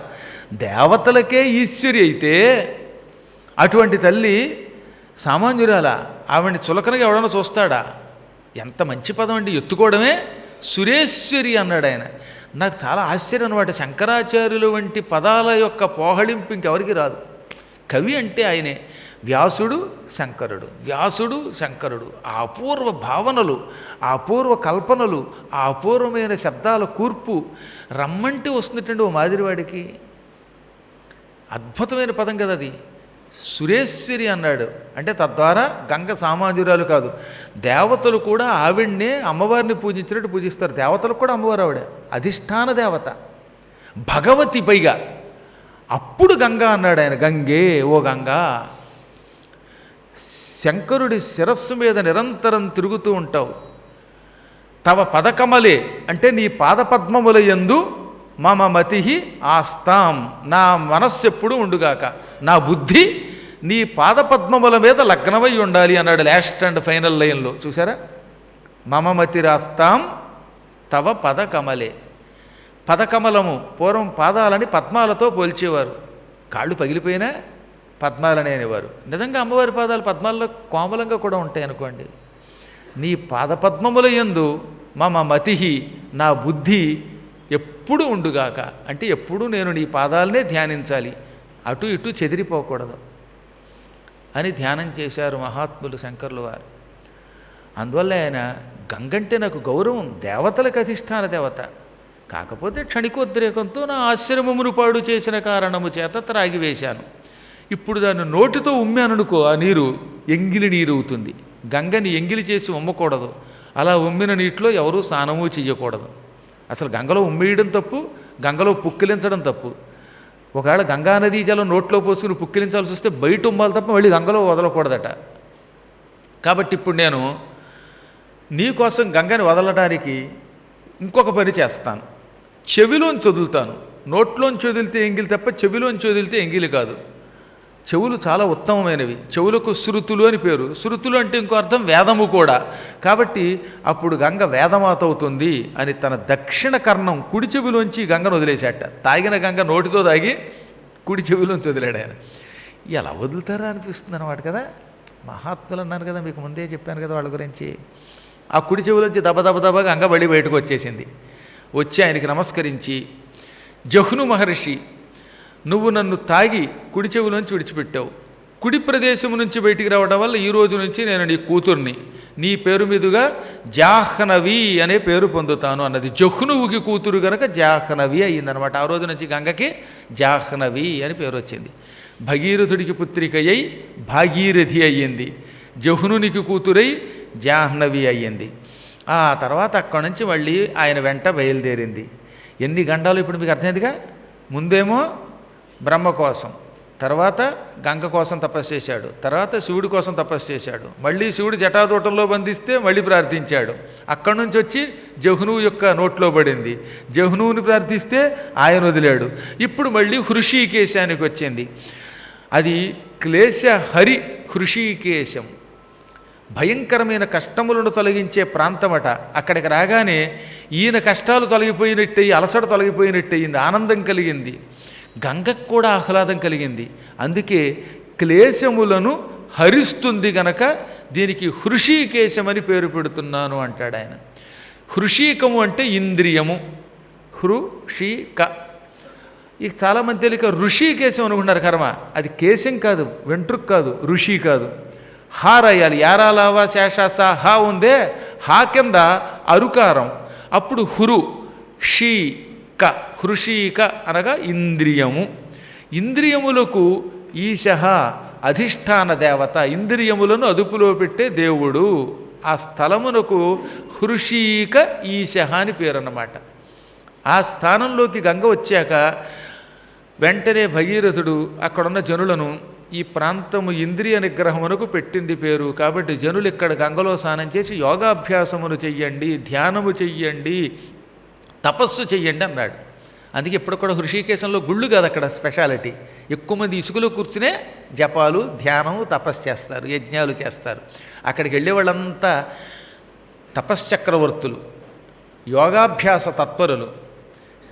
దేవతలకే ఈశ్వరి అయితే అటువంటి తల్లి సామాన్యురాల. ఆవిడ్ని చులకనగా ఎవడన్నా చూస్తాడా? ఎంత మంచి పదం అండి, ఎత్తుకోవడమే. సురేశ్వరి అన్నాడు ఆయన. నాకు చాలా ఆశ్చర్యం అనమాట. శంకరాచార్యులు వంటి పదాల యొక్క పోహళింపు ఇంకెవరికి రాదు. కవి అంటే ఆయనే. వ్యాసుడు శంకరుడు, వ్యాసుడు శంకరుడు. ఆ అపూర్వ భావనలు, ఆ అపూర్వ కల్పనలు, ఆ అపూర్వమైన శబ్దాల కూర్పు రమ్మంటే వస్తున్నట్టండి ఓ మాదిరివాడికి. అద్భుతమైన పదం కదా అది. సురేశ్వరి అన్నాడు అంటే తద్వారా గంగ సామాన్యురాలు కాదు. దేవతలు కూడా ఆవిడ్నే అమ్మవారిని పూజించినట్టు పూజిస్తారు. దేవతలకు కూడా అమ్మవారు ఆవిడ అధిష్టాన దేవత, భగవతి. పైగా అప్పుడు గంగా అన్నాడు ఆయన. గంగే, ఓ గంగా, శంకరుడి శిరస్సు మీద నిరంతరం తిరుగుతూ ఉంటావు. తవ పదకమలే అంటే నీ పాదపద్మముల యందు మమ మతి ఆస్తాం, నా మనస్సు ఎప్పుడు ఉండుగాక, నా బుద్ధి నీ పాదపద్మముల మీద లగ్నమై ఉండాలి అన్నాడు లాస్ట్ అండ్ ఫైనల్ లైన్లో. చూసారా? మమ మతి రాస్తాం తవ పదకమలే. పదకమలము పూర్వం పాదాలని పద్మాలతో పోల్చేవారు. కాళ్ళు పగిలిపోయినా పద్మాలనే అనేవారు. నిజంగా అమ్మవారి పాదాలు పద్మాల్లో కోమలంగా కూడా ఉంటాయి అనుకోండి. నీ పాదపద్మముల యందు మమ మతి, నా బుద్ధి ఎప్పుడు ఉండుగాక అంటే ఎప్పుడు నేను నీ పాదాలనే ధ్యానించాలి, అటు ఇటు చెదిరిపోకూడదు అని ధ్యానం చేశారు మహాత్ములు శంకరులు వారు. అందువల్ల ఆయన గంగంటే నాకు గౌరవం. దేవతలకు అధిష్టాన దేవత. కాకపోతే క్షణికోద్రేకంతో నా ఆశ్రమమును పాడు చేసిన కారణము చేత త్రాగివేశాను. ఇప్పుడు దాన్ని నోటితో ఉమ్మాననుకో, ఆ నీరు ఎంగిలి నీరు అవుతుంది. గంగని ఎంగిలి చేసి ఉమ్మకూడదు. అలా ఉమ్మిన నీటిలో ఎవరూ స్నానము చేయకూడదు. అసలు గంగలో ఉమ్మేయడం తప్పు, గంగలో పుక్కిలించడం తప్పు. ఒకవేళ గంగానదీ జలం నోట్లో పోసుకుని పుక్కిలించాల్సి వస్తే బయట ఉమ్మాలి తప్ప మళ్ళీ గంగలో వదలకూడదట. కాబట్టి ఇప్పుడు నేను నీకోసం గంగని వదలడానికి ఇంకొక పని చేస్తాను. చెవిలోంచి వదులుతాను. నోట్లోంచి వదిలితే ఎంగిలి తప్ప చెవిలోంచి వదిలితే ఎంగిలి కాదు. చెవులు చాలా ఉత్తమమైనవి. చెవులకు శృతులు అని పేరు. శృతులు అంటే ఇంకో అర్థం వేదము కూడా. కాబట్టి అప్పుడు గంగ వేదమాత అవుతుంది అని తన దక్షిణ కర్ణం కుడి చెవిలోంచి గంగను వదిలేశాట. తాగిన గంగ నోటితో తాగి కుడి చెవిలోంచి వదిలాడు ఆయన. ఎలా వదులుతారా అనిపిస్తుంది అన్నమాట కదా. మహాత్ములు అన్నాను కదా, మీకు ముందే చెప్పాను కదా వాళ్ళ గురించి. ఆ కుడి చెవిలోంచి దబదబదబా గంగ బడి బయటకు వచ్చేసింది. వచ్చి ఆయనకి నమస్కరించి, జహ్ను మహర్షి, నువ్వు నన్ను తాగి కుడి చెవులోంచి విడిచిపెట్టావు. కుడి ప్రదేశం నుంచి బయటికి రావడం వల్ల ఈ రోజు నుంచి నేను నీ కూతుర్ని, నీ పేరు మీదుగా జాహ్నవి అనే పేరు పొందుతాను అన్నది. జహ్నువుకి కూతురు కనుక జాహ్నవి అయ్యిందనమాట. ఆ రోజు నుంచి గంగకి జాహ్నవి అని పేరు వచ్చింది. భగీరథుడికి పుత్రిక అయి భాగీరథి అయ్యింది. జహ్నునికి కూతురై జాహ్నవి అయ్యింది. ఆ తర్వాత అక్కడి నుంచి మళ్ళీ ఆయన వెంట బయలుదేరింది. ఎన్ని గండాలు ఇప్పుడు మీకు అర్థమైందిగా. ముందేమో బ్రహ్మ కోసం, తర్వాత గంగ కోసం తపస్సు చేశాడు, తర్వాత శివుడి కోసం తపస్సు చేశాడు, మళ్ళీ శివుడు జటాదూటంలో బంధిస్తే మళ్ళీ ప్రార్థించాడు, అక్కడి నుంచి వచ్చి జహ్నువు యొక్క నోట్లో పడింది, జహ్నువుని ప్రార్థిస్తే ఆయన వదిలాడు, ఇప్పుడు మళ్ళీ హృషీకేశానికి వచ్చింది. అది క్లేశ హరి హృషీకేశం, భయంకరమైన కష్టములను తొలగించే ప్రాంతమట. అక్కడికి రాగానే ఈయన కష్టాలు తొలగిపోయినట్టయి, అలసట తొలగిపోయినట్టయింది, ఆనందం కలిగింది, గంగకు కూడా ఆహ్లాదం కలిగింది. అందుకే క్లేశములను హరిస్తుంది గనక దీనికి హృషీకేశమని పేరు పెడుతున్నాను అంటాడు ఆయన. హృషీకము అంటే ఇంద్రియము, హృషీక. ఇక చాలామంది తెలియక ఋషికేశం అనుకుంటున్నారు. కర్మ అది కేశం కాదు, వెంట్రుక కాదు, ఋషి కాదు. హా రాయాలి. యారాలావా శేషాస హా ఉందే, హా కింద అరుకారం, అప్పుడు హృ షీ క, హృషీక అనగా ఇంద్రియము. ఇంద్రియములకు ఈశః అధిష్టాన దేవత, ఇంద్రియములను అదుపులో పెట్టే దేవుడు. ఆ స్థలమునకు హృషీక ఈశః అని పేరు అన్నమాట. ఆ స్థానంలోకి గంగ వచ్చాక వెంటనే భగీరథుడు అక్కడున్న జనులను ఈ ప్రాంతము ఇంద్రియ నిగ్రహమునకు పెట్టింది పేరు కాబట్టి జనులు ఇక్కడ గంగలో స్నానం చేసి యోగాభ్యాసమును చెయ్యండి, ధ్యానము చెయ్యండి, తపస్సు చెయ్యండి అన్నాడు. అందుకే ఇప్పుడు కూడా హృషికేశంలో గుళ్ళు కాదు అక్కడ స్పెషాలిటీ. ఎక్కువ మంది ఇసుకలో కూర్చునే జపాలు, ధ్యానము, తపస్సు చేస్తారు, యజ్ఞాలు చేస్తారు. అక్కడికి వెళ్ళే వాళ్ళంతా తపశ్చక్రవర్తులు, యోగాభ్యాస తత్పరులు.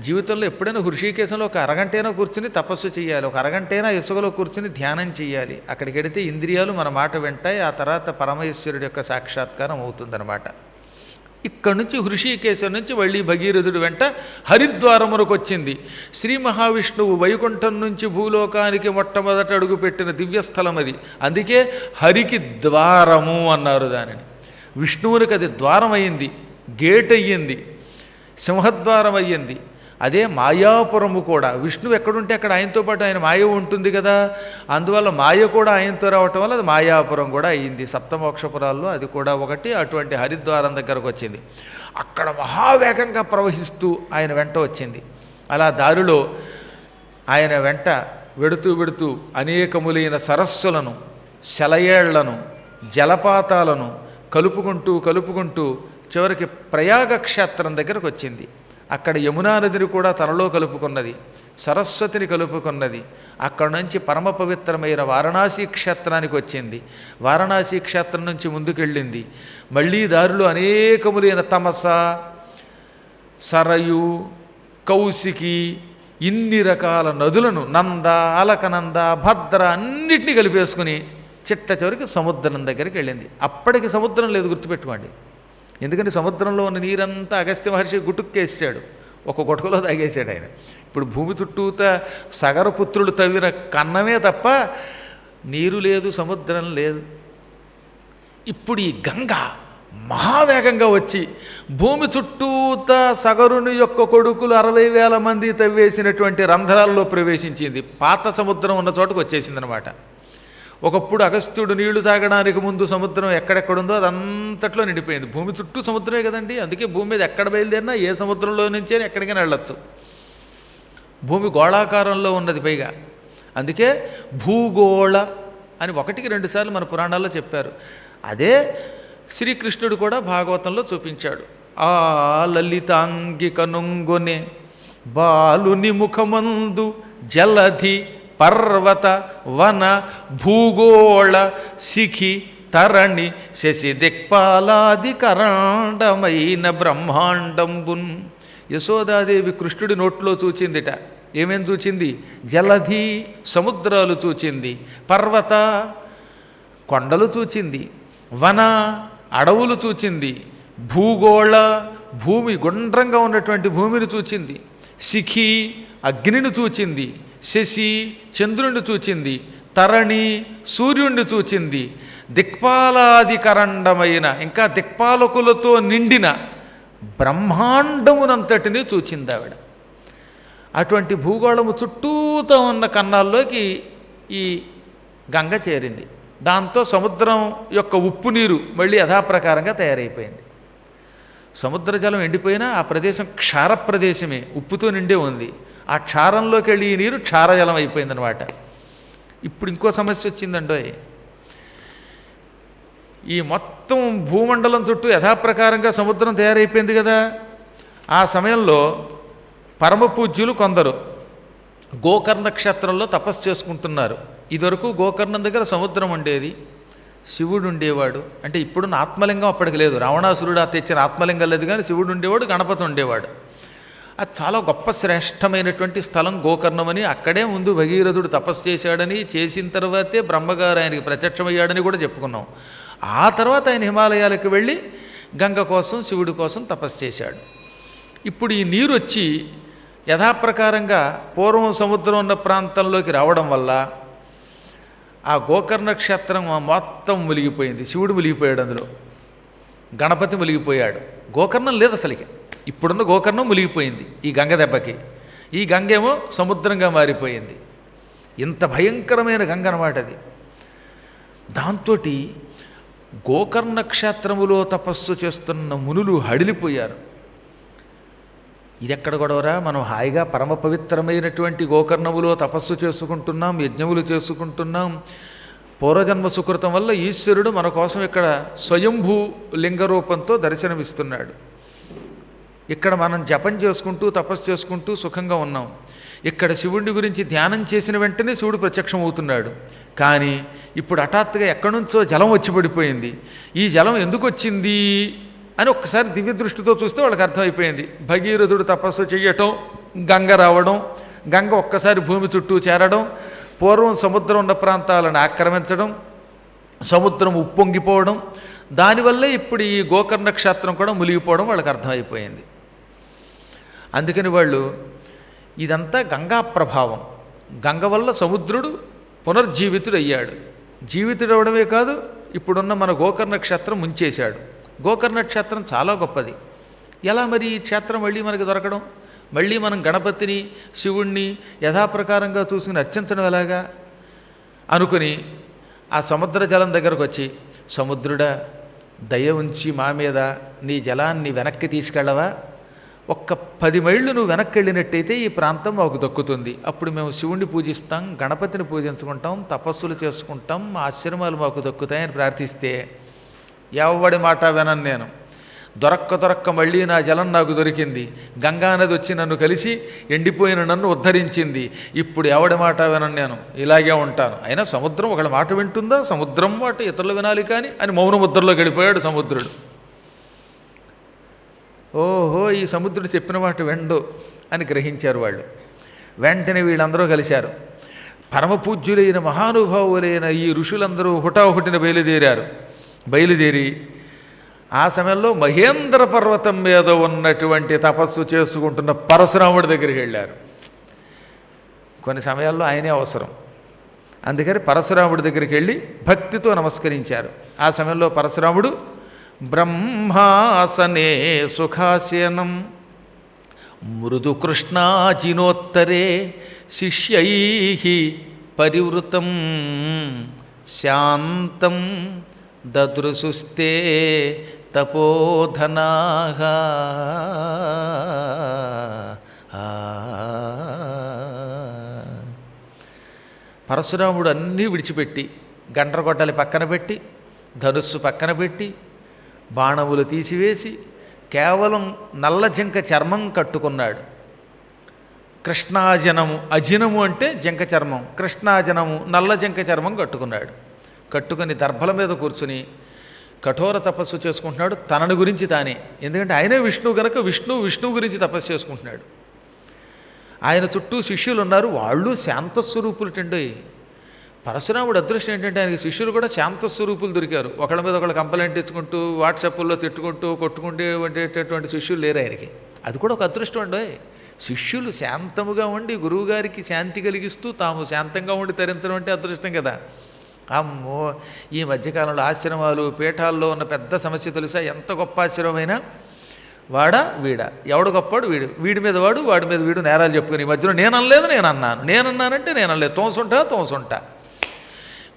జీవితంలో ఎప్పుడైనా హృషికేశంలో ఒక అరగంటైనా కూర్చుని తపస్సు చేయాలి, ఒక అరగంటైనా ఇసుకలో కూర్చుని ధ్యానం చేయాలి. అక్కడికి వెడితే ఇంద్రియాలు మన మాట వింటాయి, ఆ తర్వాత పరమేశ్వరుడి యొక్క సాక్షాత్కారం అవుతుందన్నమాట. ఇక్కడి నుంచి హృషికేశం నుంచి మళ్ళీ భగీరథుడు వెంట హరిద్వారమునకు వచ్చింది. శ్రీ మహావిష్ణువు వైకుంఠం నుంచి భూలోకానికి మొట్టమొదట అడుగుపెట్టిన దివ్యస్థలం అది. అందుకే హరికి ద్వారము అన్నారు దానిని. విష్ణువునికి అది ద్వారం అయ్యింది, గేట్ అయ్యింది, సింహద్వారం అయ్యింది. అదే మాయాపురము కూడా. విష్ణువు ఎక్కడుంటే అక్కడ ఆయనతో పాటు ఆయన మాయ ఉంటుంది కదా, అందువల్ల మాయ కూడా ఆయనతో రావటం వల్ల అది మాయాపురం కూడా అయ్యింది. సప్తమోక్షపురాల్లో అది కూడా ఒకటి. అటువంటి హరిద్వారం దగ్గరకు వచ్చింది. అక్కడ మహావేగంగా ప్రవహిస్తూ ఆయన వెంట వచ్చింది. అలా దారిలో ఆయన వెంట వెడుతూ వెడుతూ అనేకములైన సరస్సులను, శలయేళ్లను, జలపాతాలను కలుపుకుంటూ కలుపుకుంటూ చివరికి ప్రయాగ క్షేత్రం దగ్గరకు వచ్చింది. అక్కడ యమునా నదిని కూడా తనలో కలుపుకున్నది, సరస్వతిని కలుపుకున్నది. అక్కడ నుంచి పరమ పవిత్రమైన వారణాసి క్షేత్రానికి వచ్చింది. వారణాసి క్షేత్రం నుంచి ముందుకెళ్ళింది. మళ్ళీ దారిలో అనేకములైన తమస, సరయు, కౌశికి, ఇన్ని రకాల నదులను, నంద, అలకనంద, భద్ర అన్నిటినీ కలిపేసుకుని చిట్ట చివరికి సముద్రం దగ్గరికి వెళ్ళింది. అప్పటికి సముద్రం లేదు, గుర్తుపెట్టుకోండి. ఎందుకంటే సముద్రంలో ఉన్న నీరంతా అగస్త్య మహర్షి గుటుక్కేసాడు, ఒక గుటకలో తాగేశాడు ఆయన. ఇప్పుడు భూమి చుట్టూత సగరపుత్రులు తవ్విన కన్నమే తప్ప నీరు లేదు, సముద్రం లేదు. ఇప్పుడు ఈ గంగ మహావేగంగా వచ్చి భూమి చుట్టూత సగరుని యొక్క కొడుకులు 60,000 మంది తవ్వేసినటువంటి రంధ్రాల్లో ప్రవేశించింది. పాత సముద్రం ఉన్న చోటకు వచ్చేసిందనమాట. ఒకప్పుడు అగస్త్యుడు నీళ్లు తాగడానికి ముందు సముద్రం ఎక్కడెక్కడుందో అదంతట్లో నిండిపోయింది. భూమి చుట్టూ సముద్రమే కదండి. అందుకే భూమి మీద ఎక్కడ బయలుదేరినా ఏ సముద్రంలో నుంచే ఎక్కడికైనా వెళ్ళొచ్చు. భూమి గోళాకారంలో ఉన్నది పైగా. అందుకే భూగోళ అని 1కి 2 సార్లు మన పురాణాల్లో చెప్పారు. అదే శ్రీకృష్ణుడు కూడా భాగవతంలో చూపించాడు. ఆ లలితాంగి కనుంగొనే బాలుని ముఖమందు జలధి పర్వత వన భూగోళ శిఖి తరణి శశి దిక్పాలాది కరాండమైన బ్రహ్మాండంబున్. యశోదాదేవి కృష్ణుడి నోట్లో చూచిందిట. ఏమేం చూచింది? జలధి సముద్రాలు చూచింది, పర్వత కొండలు చూచింది, వన అడవులు చూచింది, భూగోళ భూమి గుండ్రంగా ఉన్నటువంటి భూమిని చూచింది, శిఖి అగ్నిని చూచింది, శశి చంద్రుణ్ణి చూచింది, తరణి సూర్యుణ్ణి చూచింది, దిక్పాలాదికరండమైన ఇంకా దిక్పాలకులతో నిండిన బ్రహ్మాండమునంతటిని చూచింది ఆవిడ. అటువంటి భూగోళము చుట్టూతో ఉన్న కన్నాల్లోకి ఈ గంగ చేరింది. దాంతో సముద్రం యొక్క ఉప్పు నీరు మళ్ళీ యథాప్రకారంగా తయారైపోయింది. సముద్ర జలం ఎండిపోయినా ఆ ప్రదేశం క్షార ప్రదేశమే, ఉప్పుతో నిండే ఉంది. ఆ క్షారంలోకి వెళ్ళి ఈ నీరు క్షారజలం అయిపోయిందనమాట. ఇప్పుడు ఇంకో సమస్య వచ్చిందండో. ఈ మొత్తం భూమండలం చుట్టూ యథాప్రకారంగా సముద్రం తయారైపోయింది కదా. ఆ సమయంలో పరమపూజ్యులు కొందరు గోకర్ణ క్షేత్రంలో తపస్సు చేసుకుంటున్నారు. ఇదివరకు గోకర్ణం దగ్గర సముద్రం ఉండేది, శివుడు ఉండేవాడు. అంటే ఇప్పుడున్న ఆత్మలింగం అప్పటికి లేదు, రావణాసురుడు తెచ్చిన ఆత్మలింగం లేదు, కానీ శివుడు ఉండేవాడు, గణపతి ఉండేవాడు. అది చాలా గొప్ప శ్రేష్టమైనటువంటి స్థలం గోకర్ణం అని. అక్కడే ముందు భగీరథుడు తపస్సు చేశాడని, చేసిన తర్వాతే బ్రహ్మగారు ఆయనకి ప్రత్యక్షమయ్యాడని కూడా చెప్పుకున్నాం. ఆ తర్వాత ఆయన హిమాలయాలకు వెళ్ళి గంగ కోసం శివుడి కోసం తపస్సు చేశాడు. ఇప్పుడు ఈ నీరు వచ్చి యథాప్రకారంగా పూర్వం సముద్రం ఉన్న ప్రాంతంలోకి రావడం వల్ల ఆ గోకర్ణ క్షేత్రం మొత్తం మునిగిపోయింది. శివుడు మునిగిపోయాడు, అందులో గణపతి మునిగిపోయాడు. గోకర్ణం లేదు అసలుకి. ఇప్పుడున్న గోకర్ణం మునిగిపోయింది ఈ గంగ దెబ్బకి. ఈ గంగ ఏమో సముద్రంగా మారిపోయింది. ఇంత భయంకరమైన గంగ అన్నమాట అది. దాంతో గోకర్ణ క్షేత్రములో తపస్సు చేస్తున్న మునులు హడిలిపోయారు. ఇదెక్కడ గొడవరా, మనం హాయిగా పరమ పవిత్రమైనటువంటి గోకర్ణములో తపస్సు చేసుకుంటున్నాం, యజ్ఞములు చేసుకుంటున్నాం. పూర్వజన్మ సుకృతం వల్ల ఈశ్వరుడు మన కోసం ఇక్కడ స్వయంభూ లింగరూపంతో దర్శనమిస్తున్నాడు. ఇక్కడ మనం జపం చేసుకుంటూ తపస్సు చేసుకుంటూ సుఖంగా ఉన్నాం. ఇక్కడ శివుడి గురించి ధ్యానం చేసిన వెంటనే శివుడు ప్రత్యక్షం అవుతున్నాడు. కానీ ఇప్పుడు హఠాత్తుగా ఎక్కడి నుంచో జలం వచ్చి పడిపోయింది. ఈ జలం ఎందుకు వచ్చింది అని ఒక్కసారి దివ్య దృష్టితో చూస్తే వాళ్ళకి అర్థమైపోయింది. భగీరథుడు తపస్సు చెయ్యటం, గంగ రావడం, గంగ ఒక్కసారి భూమి చుట్టూ చేరడం, పూర్వం సముద్రం ఉన్న ప్రాంతాలను ఆక్రమించడం, సముద్రం ఉప్పొంగిపోవడం, దానివల్లే ఇప్పుడు ఈ గోకర్ణ క్షేత్రం కూడా మునిగిపోవడం వాళ్ళకి అర్థమైపోయింది. అందుకని వాళ్ళు ఇదంతా గంగా ప్రభావం, గంగ వల్ల సముద్రుడు పునర్జీవితుడు అయ్యాడు. జీవితుడు అవడమే కాదు, ఇప్పుడున్న మన గోకర్ణ క్షేత్రం ముంచేశాడు. గోకర్ణ క్షేత్రం చాలా గొప్పది. ఎలా మరి ఈ క్షేత్రం మళ్ళీ మనకి దొరకడం, మళ్ళీ మనం గణపతిని శివుణ్ణి యథాప్రకారంగా చూసుకుని అర్చించడం ఎలాగా అనుకుని ఆ సముద్ర జలం దగ్గరకు వచ్చి, సముద్రుడా దయ ఉంచి మా మీద నీ జలాన్ని వెనక్కి తీసుకెళ్ళవా, ఒక్క 10 మైళ్ళు నువ్వు వెనక్కి వెళ్ళినట్టయితే ఈ ప్రాంతం మాకు దక్కుతుంది. అప్పుడు మేము శివుణ్ణి పూజిస్తాం, గణపతిని పూజించుకుంటాం, తపస్సులు చేసుకుంటాం, మా ఆశ్రమాలు మాకు దక్కుతాయని ప్రార్థిస్తే, ఎవడి మాట వినను నేను, దొరక్క మళ్ళీ నా జలం నాకు దొరికింది, గంగా నది వచ్చి నన్ను కలిసి ఎండిపోయిన నన్ను ఉద్ధరించింది, ఇప్పుడు ఎవడి మాట వినను నేను, ఇలాగే ఉంటాను. అయినా సముద్రం ఒకళ్ళ మాట వింటుందా, సముద్రం మాట ఇతరులు వినాలి కానీ అని మౌన ముద్రలోకి వెళ్ళిపోయాడు సముద్రుడు. ఓహో, ఈ సముద్రుడు చెప్పిన మాట వెండు అని గ్రహించారు వాళ్ళు. వెంటనే వీళ్ళందరూ కలిశారు. పరమపూజ్యులైన మహానుభావులైన ఈ ఋషులందరూ హుటాహుటిన బయలుదేరి ఆ సమయంలో మహేంద్ర పర్వతం మీద ఉన్నటువంటి తపస్సు చేసుకుంటున్న పరశురాముడి దగ్గరికి వెళ్ళారు. కొన్ని సమయాల్లో ఆయనే అవసరం, అందుకని పరశురాముడి దగ్గరికి వెళ్ళి భక్తితో నమస్కరించారు. ఆ సమయంలో పరశురాముడు బ్రహ్మాసనే సుఖాసనం మృదు కృష్ణాజినోత్తరే శిష్యై పరివృతం శాంతం దదృశుస్తే తపోధనాః. పరశురాముడు అన్నీ విడిచిపెట్టి, గండ్రగొడ్డలి పక్కన పెట్టి, ధనుస్సు పక్కన పెట్టి, బాణములు తీసివేసి కేవలం నల్ల జింక చర్మం కట్టుకున్నాడు. కృష్ణాజనము, అజినము అంటే జింక చర్మం, కృష్ణాజనము నల్ల జింక చర్మం కట్టుకున్నాడు. కట్టుకుని దర్భల మీద కూర్చుని కఠోర తపస్సు చేసుకుంటున్నాడు తనని గురించి తానే. ఎందుకంటే ఆయనే విష్ణువు కనుక విష్ణువు గురించి తపస్సు చేసుకుంటున్నాడు. ఆయన చుట్టూ శిష్యులు ఉన్నారు, వాళ్ళు శాంతస్వరూపులుటండి. పరశురాముడు అదృష్టం ఏంటంటే ఆయనకి శిష్యులు కూడా శాంతస్వరూపులు దొరికారు. ఒకళ్ళ మీద ఒకళ్ళు కంప్లైంట్ ఇచ్చుకుంటూ వాట్సాప్లో తిట్టుకుంటూ కొట్టుకుంటేటువంటి శిష్యులు లేరు ఆయనకి. అది కూడా ఒక అదృష్టం అండి. శిష్యులు శాంతముగా ఉండి గురువుగారికి శాంతి కలిగిస్తూ తాము శాంతంగా ఉండి తరించడం అంటే అదృష్టం కదా. అమ్మో, ఈ మధ్యకాలంలో ఆశ్రమాలు పీఠాల్లో ఉన్న పెద్ద సమస్య తెలుసా? ఎంత గొప్ప ఆశ్రమమైనా వాడా వీడా, ఎవడు గొప్పవాడు వీడు, వీడి మీద వాడు, వాడి మీద వీడు నేరాలు చెప్పుకుని ఈ మధ్యలో నేననలేదు నేనన్నానంటే నేననలేదు, తోసుంటా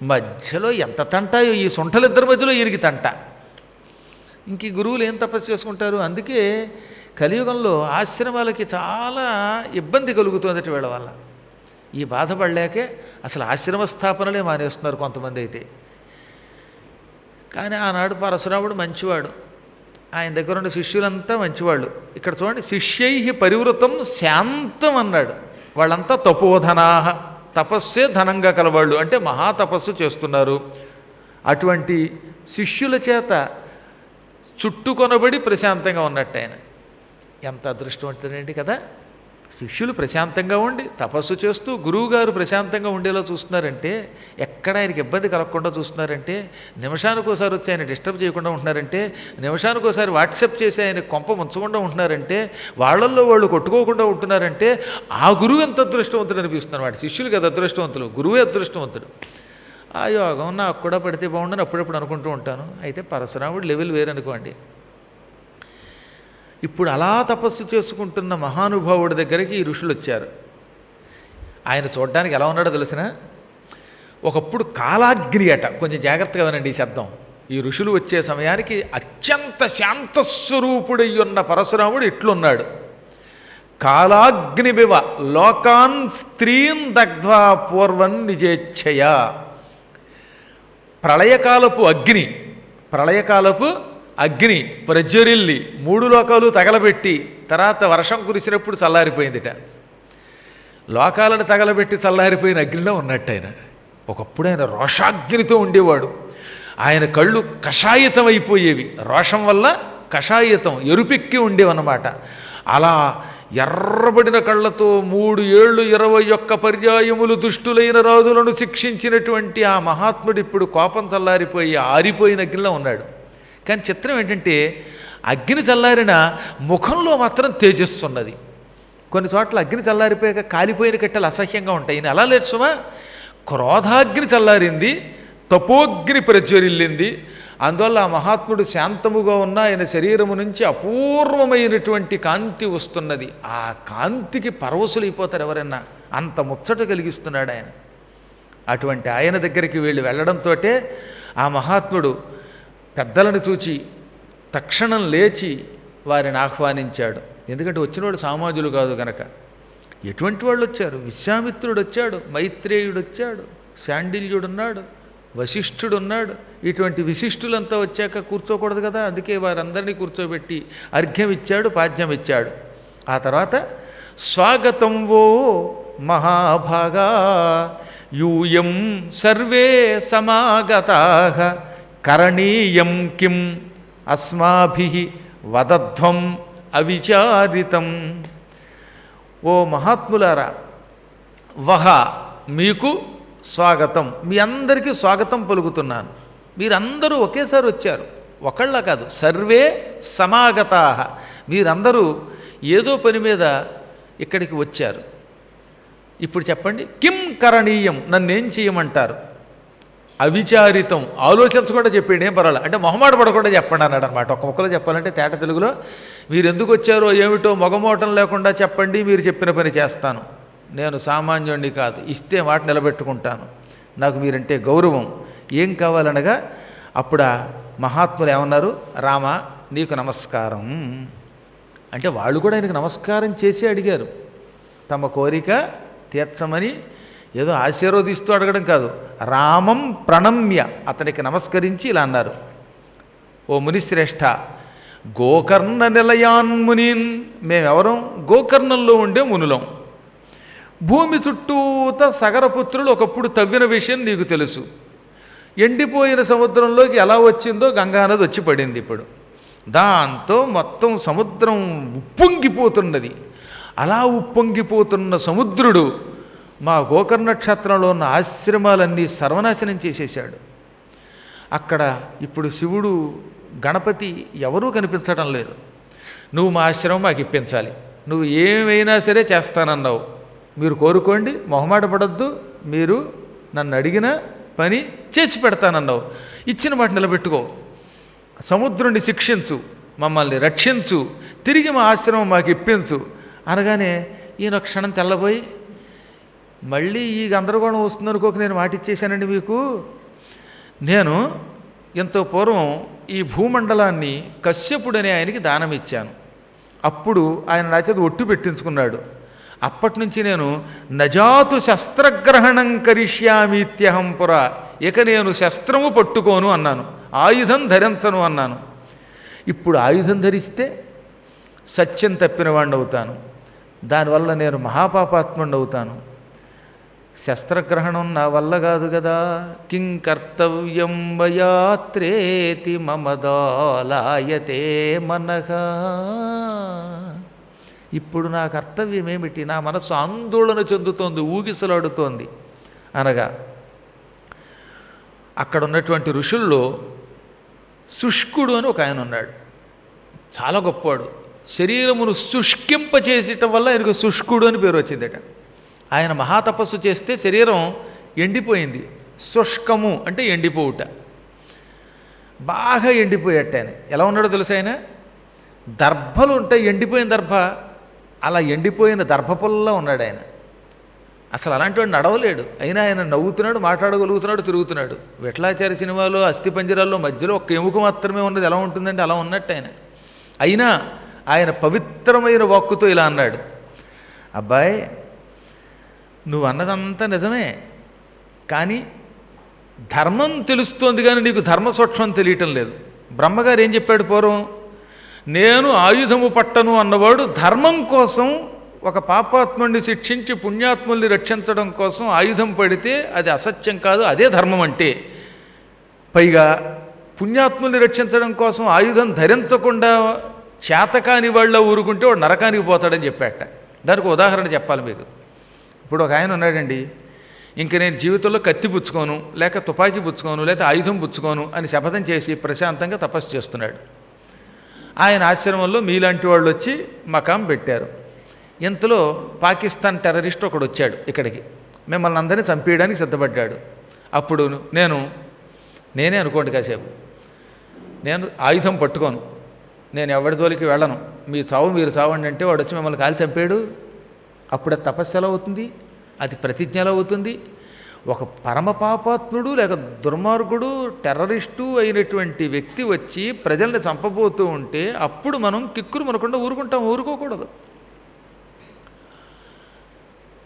మధ్యలో ఎంత తంటాయో. ఈ సొంటలిద్దరి మధ్యలో ఈయనకి తంట. ఇంక ఈ గురువులు ఏం తపస్సు చేసుకుంటారు? అందుకే కలియుగంలో ఆశ్రమాలకి చాలా ఇబ్బంది కలుగుతుందట వీళ్ళ వల్ల. ఈ బాధపడలేకే అసలు ఆశ్రమ స్థాపనలే మానేస్తున్నారు కొంతమంది అయితే. కానీ ఆనాడు పరశురాముడు మంచివాడు, ఆయన దగ్గర ఉన్న శిష్యులంతా మంచివాళ్ళు. ఇక్కడ చూడండి, శిష్యై పరివృతం శాంతం అన్నాడు. వాళ్ళంతా తపోధనాహ, తపస్సే ధనంగా కలవాళ్ళు, అంటే మహాతపస్సు చేస్తున్నారు. అటువంటి శిష్యుల చేత చుట్టుకొనబడి ప్రశాంతంగా ఉన్నట్టు ఆయన. ఎంత అదృష్టవంతుడండి కదా! శిష్యులు ప్రశాంతంగా ఉండి తపస్సు చేస్తూ గురువుగారు ప్రశాంతంగా ఉండేలా చూస్తున్నారంటే, ఎక్కడ ఆయనకి ఇబ్బంది కలగకుండా చూస్తున్నారంటే, నిమిషానికోసారి వచ్చి ఆయన డిస్టర్బ్ చేయకుండా ఉంటున్నారంటే, నిమిషానికోసారి వాట్సాప్ చేసి ఆయన కొంప ముంచకుండా ఉంటున్నారంటే, వాళ్ళల్లో వాళ్ళు కొట్టుకోకుండా ఉంటున్నారంటే, ఆ గురువు ఎంత అదృష్టవంతుడు అనిపిస్తున్నారు. వాడి శిష్యులు కదా అదృష్టవంతులు, గురువే అదృష్టవంతుడు. ఆ యోగం నాకు కూడా పడితే బాగుండని అప్పుడప్పుడు అనుకుంటూ ఉంటాను. అయితే పరశురాముడు లెవెల్ వేరనుకోండి. ఇప్పుడు అలా తపస్సు చేసుకుంటున్న మహానుభావుడి దగ్గరికి ఈ ఋషులు వచ్చారు. ఆయన చూడడానికి ఎలా ఉన్నాడో తెలిసిన, ఒకప్పుడు కాలాగ్ని అట. కొంచెం జాగ్రత్తగా వినండి ఈ శబ్దం. ఈ ఋషులు వచ్చే సమయానికి అత్యంత శాంతస్వరూపుడై ఉన్న పరశురాముడు ఇట్లున్నాడు. కాలాగ్నిబివ లోకాన్ స్త్రీన్ దగ్ధ్వా పూర్వం నిజేచ్ఛయ. ప్రళయకాలపు అగ్ని ప్రజ్వరిల్లి 3 లోకాలు తగలబెట్టి తర్వాత వర్షం కురిసినప్పుడు చల్లారిపోయిందిట. లోకాలను తగలబెట్టి చల్లారిపోయిన అగ్నిలో ఉన్నట్టు ఆయన. ఒకప్పుడు ఆయన రోషాగ్నితో ఉండేవాడు. ఆయన కళ్ళు కషాయితం అయిపోయేవి, రోషం వల్ల కషాయితం ఎరుపెక్కి ఉండేవన్నమాట. అలా ఎర్రబడిన కళ్ళతో 3 ఏళ్ళు 21 పర్యాయములు దుష్టులైన రాజులను శిక్షించినటువంటి ఆ మహాత్ముడు ఇప్పుడు కోపం చల్లారిపోయి ఆరిపోయిన అగ్నిలో ఉన్నాడు. కానీ చిత్రం ఏంటంటే, అగ్ని చల్లారిన ముఖంలో మాత్రం తేజస్సున్నది. కొన్ని చోట్ల అగ్ని చల్లారిపోయాక కాలిపోయిన కట్టెలు అసహ్యంగా ఉంటాయి. ఈయన అలా లేదు సుమా. క్రోధాగ్ని చల్లారింది, తపోగ్ని ప్రజ్వరిల్లింది. అందువల్ల ఆ మహాత్ముడు శాంతముగా ఉన్న ఆయన శరీరము నుంచి అపూర్వమైనటువంటి కాంతి వస్తున్నది. ఆ కాంతికి పరవశులైపోతారు ఎవరన్నా, అంత ముచ్చట కలిగిస్తున్నాడు ఆయన. అటువంటి ఆయన దగ్గరికి వెళ్ళడంతో ఆ మహాత్ముడు పెద్దలను చూచి తక్షణం లేచి వారిని ఆహ్వానించాడు. ఎందుకంటే వచ్చినవాడు సామాజులు కాదు గనక. ఎటువంటి వాళ్ళు వచ్చారు? విశ్వామిత్రుడు వచ్చాడు, మైత్రేయుడు వచ్చాడు, శాండిల్యుడున్నాడు, వశిష్ఠుడున్నాడు. ఇటువంటి విశిష్టులంతా వచ్చాక కూర్చోకూడదు కదా, అందుకే వారందరినీ కూర్చోబెట్టి అర్ఘ్యం ఇచ్చాడు, పాద్యం ఇచ్చాడు. ఆ తర్వాత స్వాగతం వో మహాభాగా యూయం సర్వే సమాగతాః కరణీయం కిం అస్మాభిః వదధ్వం అవిచారితం. ఓ మహాత్ములారా, వహ మీకు స్వాగతం, మీ అందరికీ స్వాగతం పలుకుతున్నాను. మీరందరూ ఒకేసారి వచ్చారు, ఒకళ్ళ కాదు, సర్వే సమాగతాః. మీరందరూ ఏదో పని మీద ఇక్కడికి వచ్చారు. ఇప్పుడు చెప్పండి, కిం కరణీయం, నన్నేం చేయమంటారు? అవిచారితం, ఆలోచించకుండా చెప్పండి, ఏం పర్వాలేదు. అంటే మొహమాట పడకుండా చెప్పండి అన్నాడు అనమాట. ఒక ముక్కలో చెప్పాలంటే తేట తెలుగులో, మీరు ఎందుకు వచ్చారో ఏమిటో మొగమోటం లేకుండా చెప్పండి, మీరు చెప్పిన పని చేస్తాను. నేను సామాన్యుణ్ణి కాదు, ఇస్తే మాట నిలబెట్టుకుంటాను, నాకు మీరంటే గౌరవం. ఏం కావాలనగా అప్పుడు ఆ మహాత్ములు ఏమన్నారు? రామ నీకు నమస్కారం అంటే వాళ్ళు కూడా ఆయనకు నమస్కారం చేసి అడిగారు. తమ కోరిక తీర్చమని ఏదో ఆశీర్వదిస్తూ అడగడం కాదు, రామం ప్రణమ్య అతనికి నమస్కరించి ఇలా అన్నారు. ఓ మునిశ్రేష్ఠ, గోకర్ణ నిలయాన్ మునీన్, మేమెవరం? గోకర్ణంలో ఉండే మునులం. భూమి చుట్టూత సగరపుత్రులు ఒకప్పుడు తవ్విన విషయం నీకు తెలుసు. ఎండిపోయిన సముద్రంలోకి ఎలా వచ్చిందో గంగానది వచ్చి పడింది. ఇప్పుడు దాంతో మొత్తం సముద్రం ఉప్పొంగిపోతున్నది. అలా ఉప్పొంగిపోతున్న సముద్రుడు మా గోకర్ణ క్షేత్రంలో ఉన్న ఆశ్రమాలన్నీ సర్వనాశనం చేసేశాడు. అక్కడ ఇప్పుడు శివుడు, గణపతి ఎవరూ కనిపించడం లేదు. నువ్వు మా ఆశ్రమం మాకు ఇప్పించాలి, నువ్వు ఏమైనా సరే చేస్తానన్నావు, మీరు కోరుకోండి, మొహమాట పడొద్దు, మీరు నన్ను అడిగిన పని చేసి పెడతానన్నావు, ఇచ్చిన మాట నిలబెట్టుకో, సముద్రుణ్ణి శిక్షించు, మమ్మల్ని రక్షించు, తిరిగి మా ఆశ్రమం మాకు ఇప్పించు అనగానే ఈయన క్షణం తెల్లబోయి, మళ్ళీ ఈ గందరగోళం వస్తుందనుకోక నేను మాట ఇచ్చేశానండి మీకు, నేను ఎంతో పూర్వం ఈ భూమండలాన్ని కశ్యపుడనే ఆయనకి దానం ఇచ్చాను. అప్పుడు ఆయన నా చేత ఒట్టు పెట్టించుకున్నాడు. అప్పటి నుంచి నేను నజాతు శస్త్రగ్రహణం కరిష్యామీత్యహం పురా, ఇక నేను శస్త్రము పట్టుకోను అన్నాను, ఆయుధం ధరించను అన్నాను. ఇప్పుడు ఆయుధం ధరిస్తే సత్యం తప్పిన వాడిని అవుతాను, దానివల్ల నేను మహాపాపాత్ముడిని అవుతాను. శస్త్రగ్రహణం నా వల్ల కాదు కదా. కిం కర్తవ్యం వయాత్రేతి మమదాలాయతే మనః. ఇప్పుడు నా కర్తవ్యం ఏమిటి? నా మనసు ఆందోళన చెందుతోంది, ఊగిసలాడుతోంది. అనగా అక్కడ ఉన్నటువంటి ఋషుల్లో శుష్కుడు అని ఒక ఆయన ఉన్నాడు, చాలా గొప్పవాడు. శరీరమును శుష్కింపచేయటం వల్ల ఆయనకు శుష్కుడు అని పేరు వచ్చిందట. ఆయన మహాతపస్సు చేస్తే శరీరం ఎండిపోయింది. శుష్కము అంటే ఎండిపోవుట. బాగా ఎండిపోయేట ఆయన. ఎలా ఉన్నాడో తెలుసు ఆయన? దర్భలు ఉంటాయి, ఎండిపోయిన దర్భ, అలా ఎండిపోయిన దర్భపుల్లా ఉన్నాడు ఆయన. అసలు అలాంటి వాడు నడవలేడు. అయినా ఆయన నవ్వుతున్నాడు, మాట్లాడగలుగుతున్నాడు, తిరుగుతున్నాడు. విఠలాచార్య సినిమాలో అస్థిపంజరాల్లో మధ్యలో ఒక్క ఎముక మాత్రమే ఉన్నది, ఎలా ఉంటుందంటే అలా ఉన్నట్టు ఆయన. అయినా ఆయన పవిత్రమైన వాక్కుతో ఇలా అన్నాడు, అబ్బాయి నువ్వు అన్నదంతా నిజమే, కానీ ధర్మం తెలుస్తోంది కానీ నీకు ధర్మసూక్ష్మం తెలియటం లేదు. బ్రహ్మగారు ఏం చెప్పాడు పూర్వం? నేను ఆయుధము పట్టను అన్నవాడు ధర్మం కోసం, ఒక పాపాత్ముడిని శిక్షించి పుణ్యాత్ముల్ని రక్షించడం కోసం ఆయుధం పడితే అది అసత్యం కాదు, అదే ధర్మం అంటే. పైగా పుణ్యాత్ముల్ని రక్షించడం కోసం ఆయుధం ధరించకుండా చేతకాని వాళ్ళ ఊరుకుంటే వాడు నరకానికి పోతాడని చెప్పాట. దానికి ఉదాహరణ చెప్పాలి మీకు. ఇప్పుడు ఒక ఆయన ఉన్నాడండి, ఇంక నేను జీవితంలో కత్తి పుచ్చుకోను, లేక తుపాకీ పుచ్చుకోను, లేక ఆయుధం పుచ్చుకోను అని శపథం చేసి ప్రశాంతంగా తపస్సు చేస్తున్నాడు. ఆయన ఆశ్రమంలో మీలాంటి వాళ్ళు వచ్చి మకాం పెట్టారు. ఇంతలో పాకిస్తాన్ టెర్రరిస్ట్ ఒకడు వచ్చాడు ఇక్కడికి, మిమ్మల్ని అందరినీ చంపేయడానికి సిద్ధపడ్డాడు. అప్పుడు నేనే అనుకోండి కాసేపు, నేను ఆయుధం పట్టుకోను, నేను ఎవరి జోలికి వెళ్ళను, మీ చావు మీరు చావండి అంటే వాడు వచ్చి మిమ్మల్ని కాల్చి చంపాడు. అప్పుడు అది తపస్సు ఎలా అవుతుంది? అది ప్రతిజ్ఞ ఎలా అవుతుంది? ఒక పరమపాపాత్ముడు లేక దుర్మార్గుడు టెర్రరిస్టు అయినటువంటి వ్యక్తి వచ్చి ప్రజల్ని చంపబోతూ ఉంటే అప్పుడు మనం కిక్కురు మనకుండా ఊరుకోకూడదు.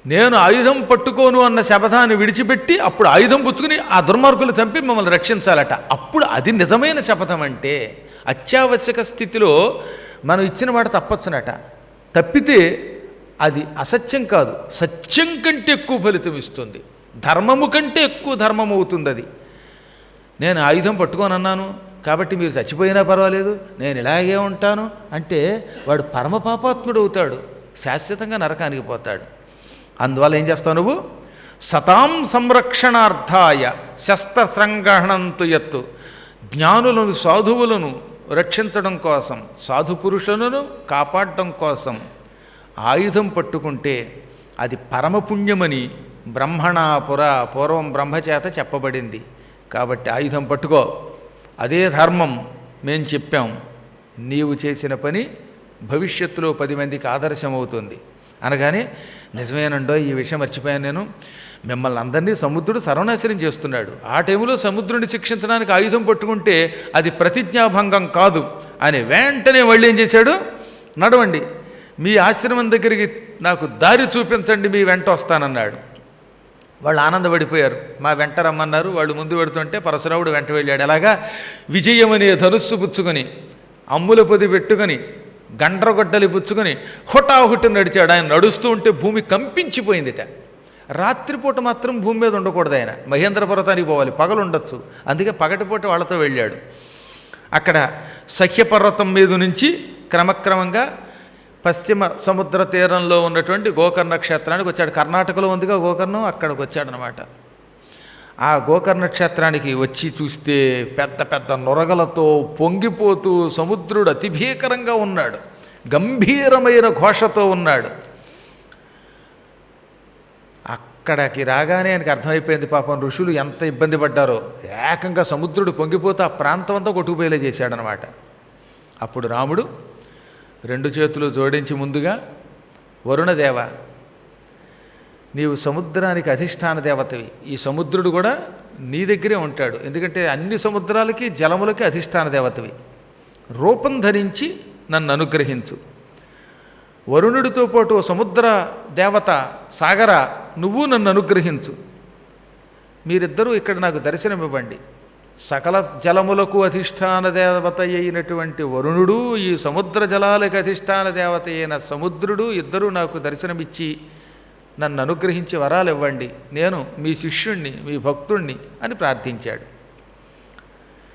నేను ఆయుధం పట్టుకోను అన్న శపథాన్ని విడిచిపెట్టి అప్పుడు ఆయుధం పుచ్చుకుని ఆ దుర్మార్గులు చంపి మమ్మల్ని రక్షించాలట. అప్పుడు అది నిజమైన శపథం. అంటే అత్యావశ్యక స్థితిలో మనం ఇచ్చిన మాట తప్పచ్చునట. తప్పితే అది అసత్యం కాదు, సత్యం కంటే ఎక్కువ ఫలితం ఇస్తుంది, ధర్మము కంటే ఎక్కువ ధర్మం అవుతుంది అది. నేను ఆయుధం పట్టుకొని అన్నాను కాబట్టి మీరు చచ్చిపోయినా పర్వాలేదు, నేను ఇలాగే ఉంటాను అంటే వాడు పరమపాపాత్ముడు అవుతాడు, శాశ్వతంగా నరకానికి పోతాడు. అందువల్ల ఏం చేస్తావు నువ్వు? సతాం సంరక్షణార్థాయ శస్త్రసంగ్రహణంతు యత్తు. జ్ఞానులను సాధువులను రక్షించడం కోసం, సాధు పురుషులను కాపాడడం కోసం ఆయుధం పట్టుకుంటే అది పరమపుణ్యమని పూర్వం బ్రహ్మచేత చెప్పబడింది. కాబట్టి ఆయుధం పట్టుకో, అదే ధర్మం మేము చెప్పాం. నీవు చేసిన పని భవిష్యత్తులో 10 మందికి ఆదర్శమవుతుంది అనగానే, నిజమేనండో ఈ విషయం మర్చిపోయాను నేను, మిమ్మల్ని అందరినీ సముద్రుడు సర్వనాశనం చేస్తున్నాడు, ఆ టైంలో సముద్రుడిని శిక్షించడానికి ఆయుధం పట్టుకుంటే అది ప్రతిజ్ఞాభంగం కాదు అని వెంటనే వాళ్ళు ఏం చేశాడు? నడవండి, మీ ఆశ్రమం దగ్గరికి నాకు దారి చూపించండి, మీ వెంట వస్తానన్నాడు. వాళ్ళు ఆనందపడిపోయారు, మా వెంట రమ్మన్నారు. వాళ్ళు ముందు పెడుతుంటే పరశురాముడు వెంట వెళ్ళాడు. అలాగా విజయమనే ధనుస్సు పుచ్చుకొని, అమ్ముల పొది పెట్టుకొని, గండ్రగొడ్డలి పుచ్చుకొని హుటాహుటి నడిచాడు. ఆయన నడుస్తూ ఉంటే భూమి కంపించిపోయిందిట. రాత్రిపూట మాత్రం భూమి మీద ఉండకూడదు, ఆయన మహేంద్ర పర్వతానికి పోవాలి, పగలు ఉండొచ్చు. అందుకే పగటిపూట వాళ్ళతో వెళ్ళాడు. అక్కడ సఖ్యపర్వతం మీద నుంచి క్రమక్రమంగా పశ్చిమ సముద్ర తీరంలో ఉన్నటువంటి గోకర్ణ క్షేత్రానికి వచ్చాడు. కర్ణాటకలో ఉందిగా గోకర్ణం, అక్కడికి వచ్చాడనమాట. ఆ గోకర్ణ క్షేత్రానికి వచ్చి చూస్తే పెద్ద పెద్ద నొరగలతో పొంగిపోతూ సముద్రుడు అతి భీకరంగా ఉన్నాడు, గంభీరమైన ఘోషతో ఉన్నాడు. అక్కడికి రాగానే ఆయనకు అర్థమైపోయింది, పాపం ఋషులు ఎంత ఇబ్బంది పడ్డారో. ఏకంగా సముద్రుడు పొంగిపోతూ ఆ ప్రాంతం అంతా కొట్టుకుపోయేలా చేశాడనమాట. అప్పుడు రాముడు 2 చేతులు జోడించి ముందుగా, వరుణదేవ నీవు సముద్రానికి అధిష్టాన దేవతవి. ఈ సముద్రుడు కూడా నీ దగ్గరే ఉంటాడు. ఎందుకంటే అన్ని సముద్రాలకి జలములకి అధిష్టాన దేవతవి. రూపం ధరించి నన్ను అనుగ్రహించు. వరుణుడితో పాటు సముద్ర దేవత సాగర నువ్వు నన్ను అనుగ్రహించు. మీరిద్దరూ ఇక్కడ నాకు దర్శనమివ్వండి. సకల జలములకు అధిష్టాన దేవత అయినటువంటి వరుణుడు, ఈ సముద్ర జలాలకు అధిష్టాన దేవత అయిన సముద్రుడు ఇద్దరూ నాకు దర్శనమిచ్చి నన్ను అనుగ్రహించి వరాలు ఇవ్వండి, నేను మీ శిష్యుణ్ణి, మీ భక్తుణ్ణి అని ప్రార్థించాడు.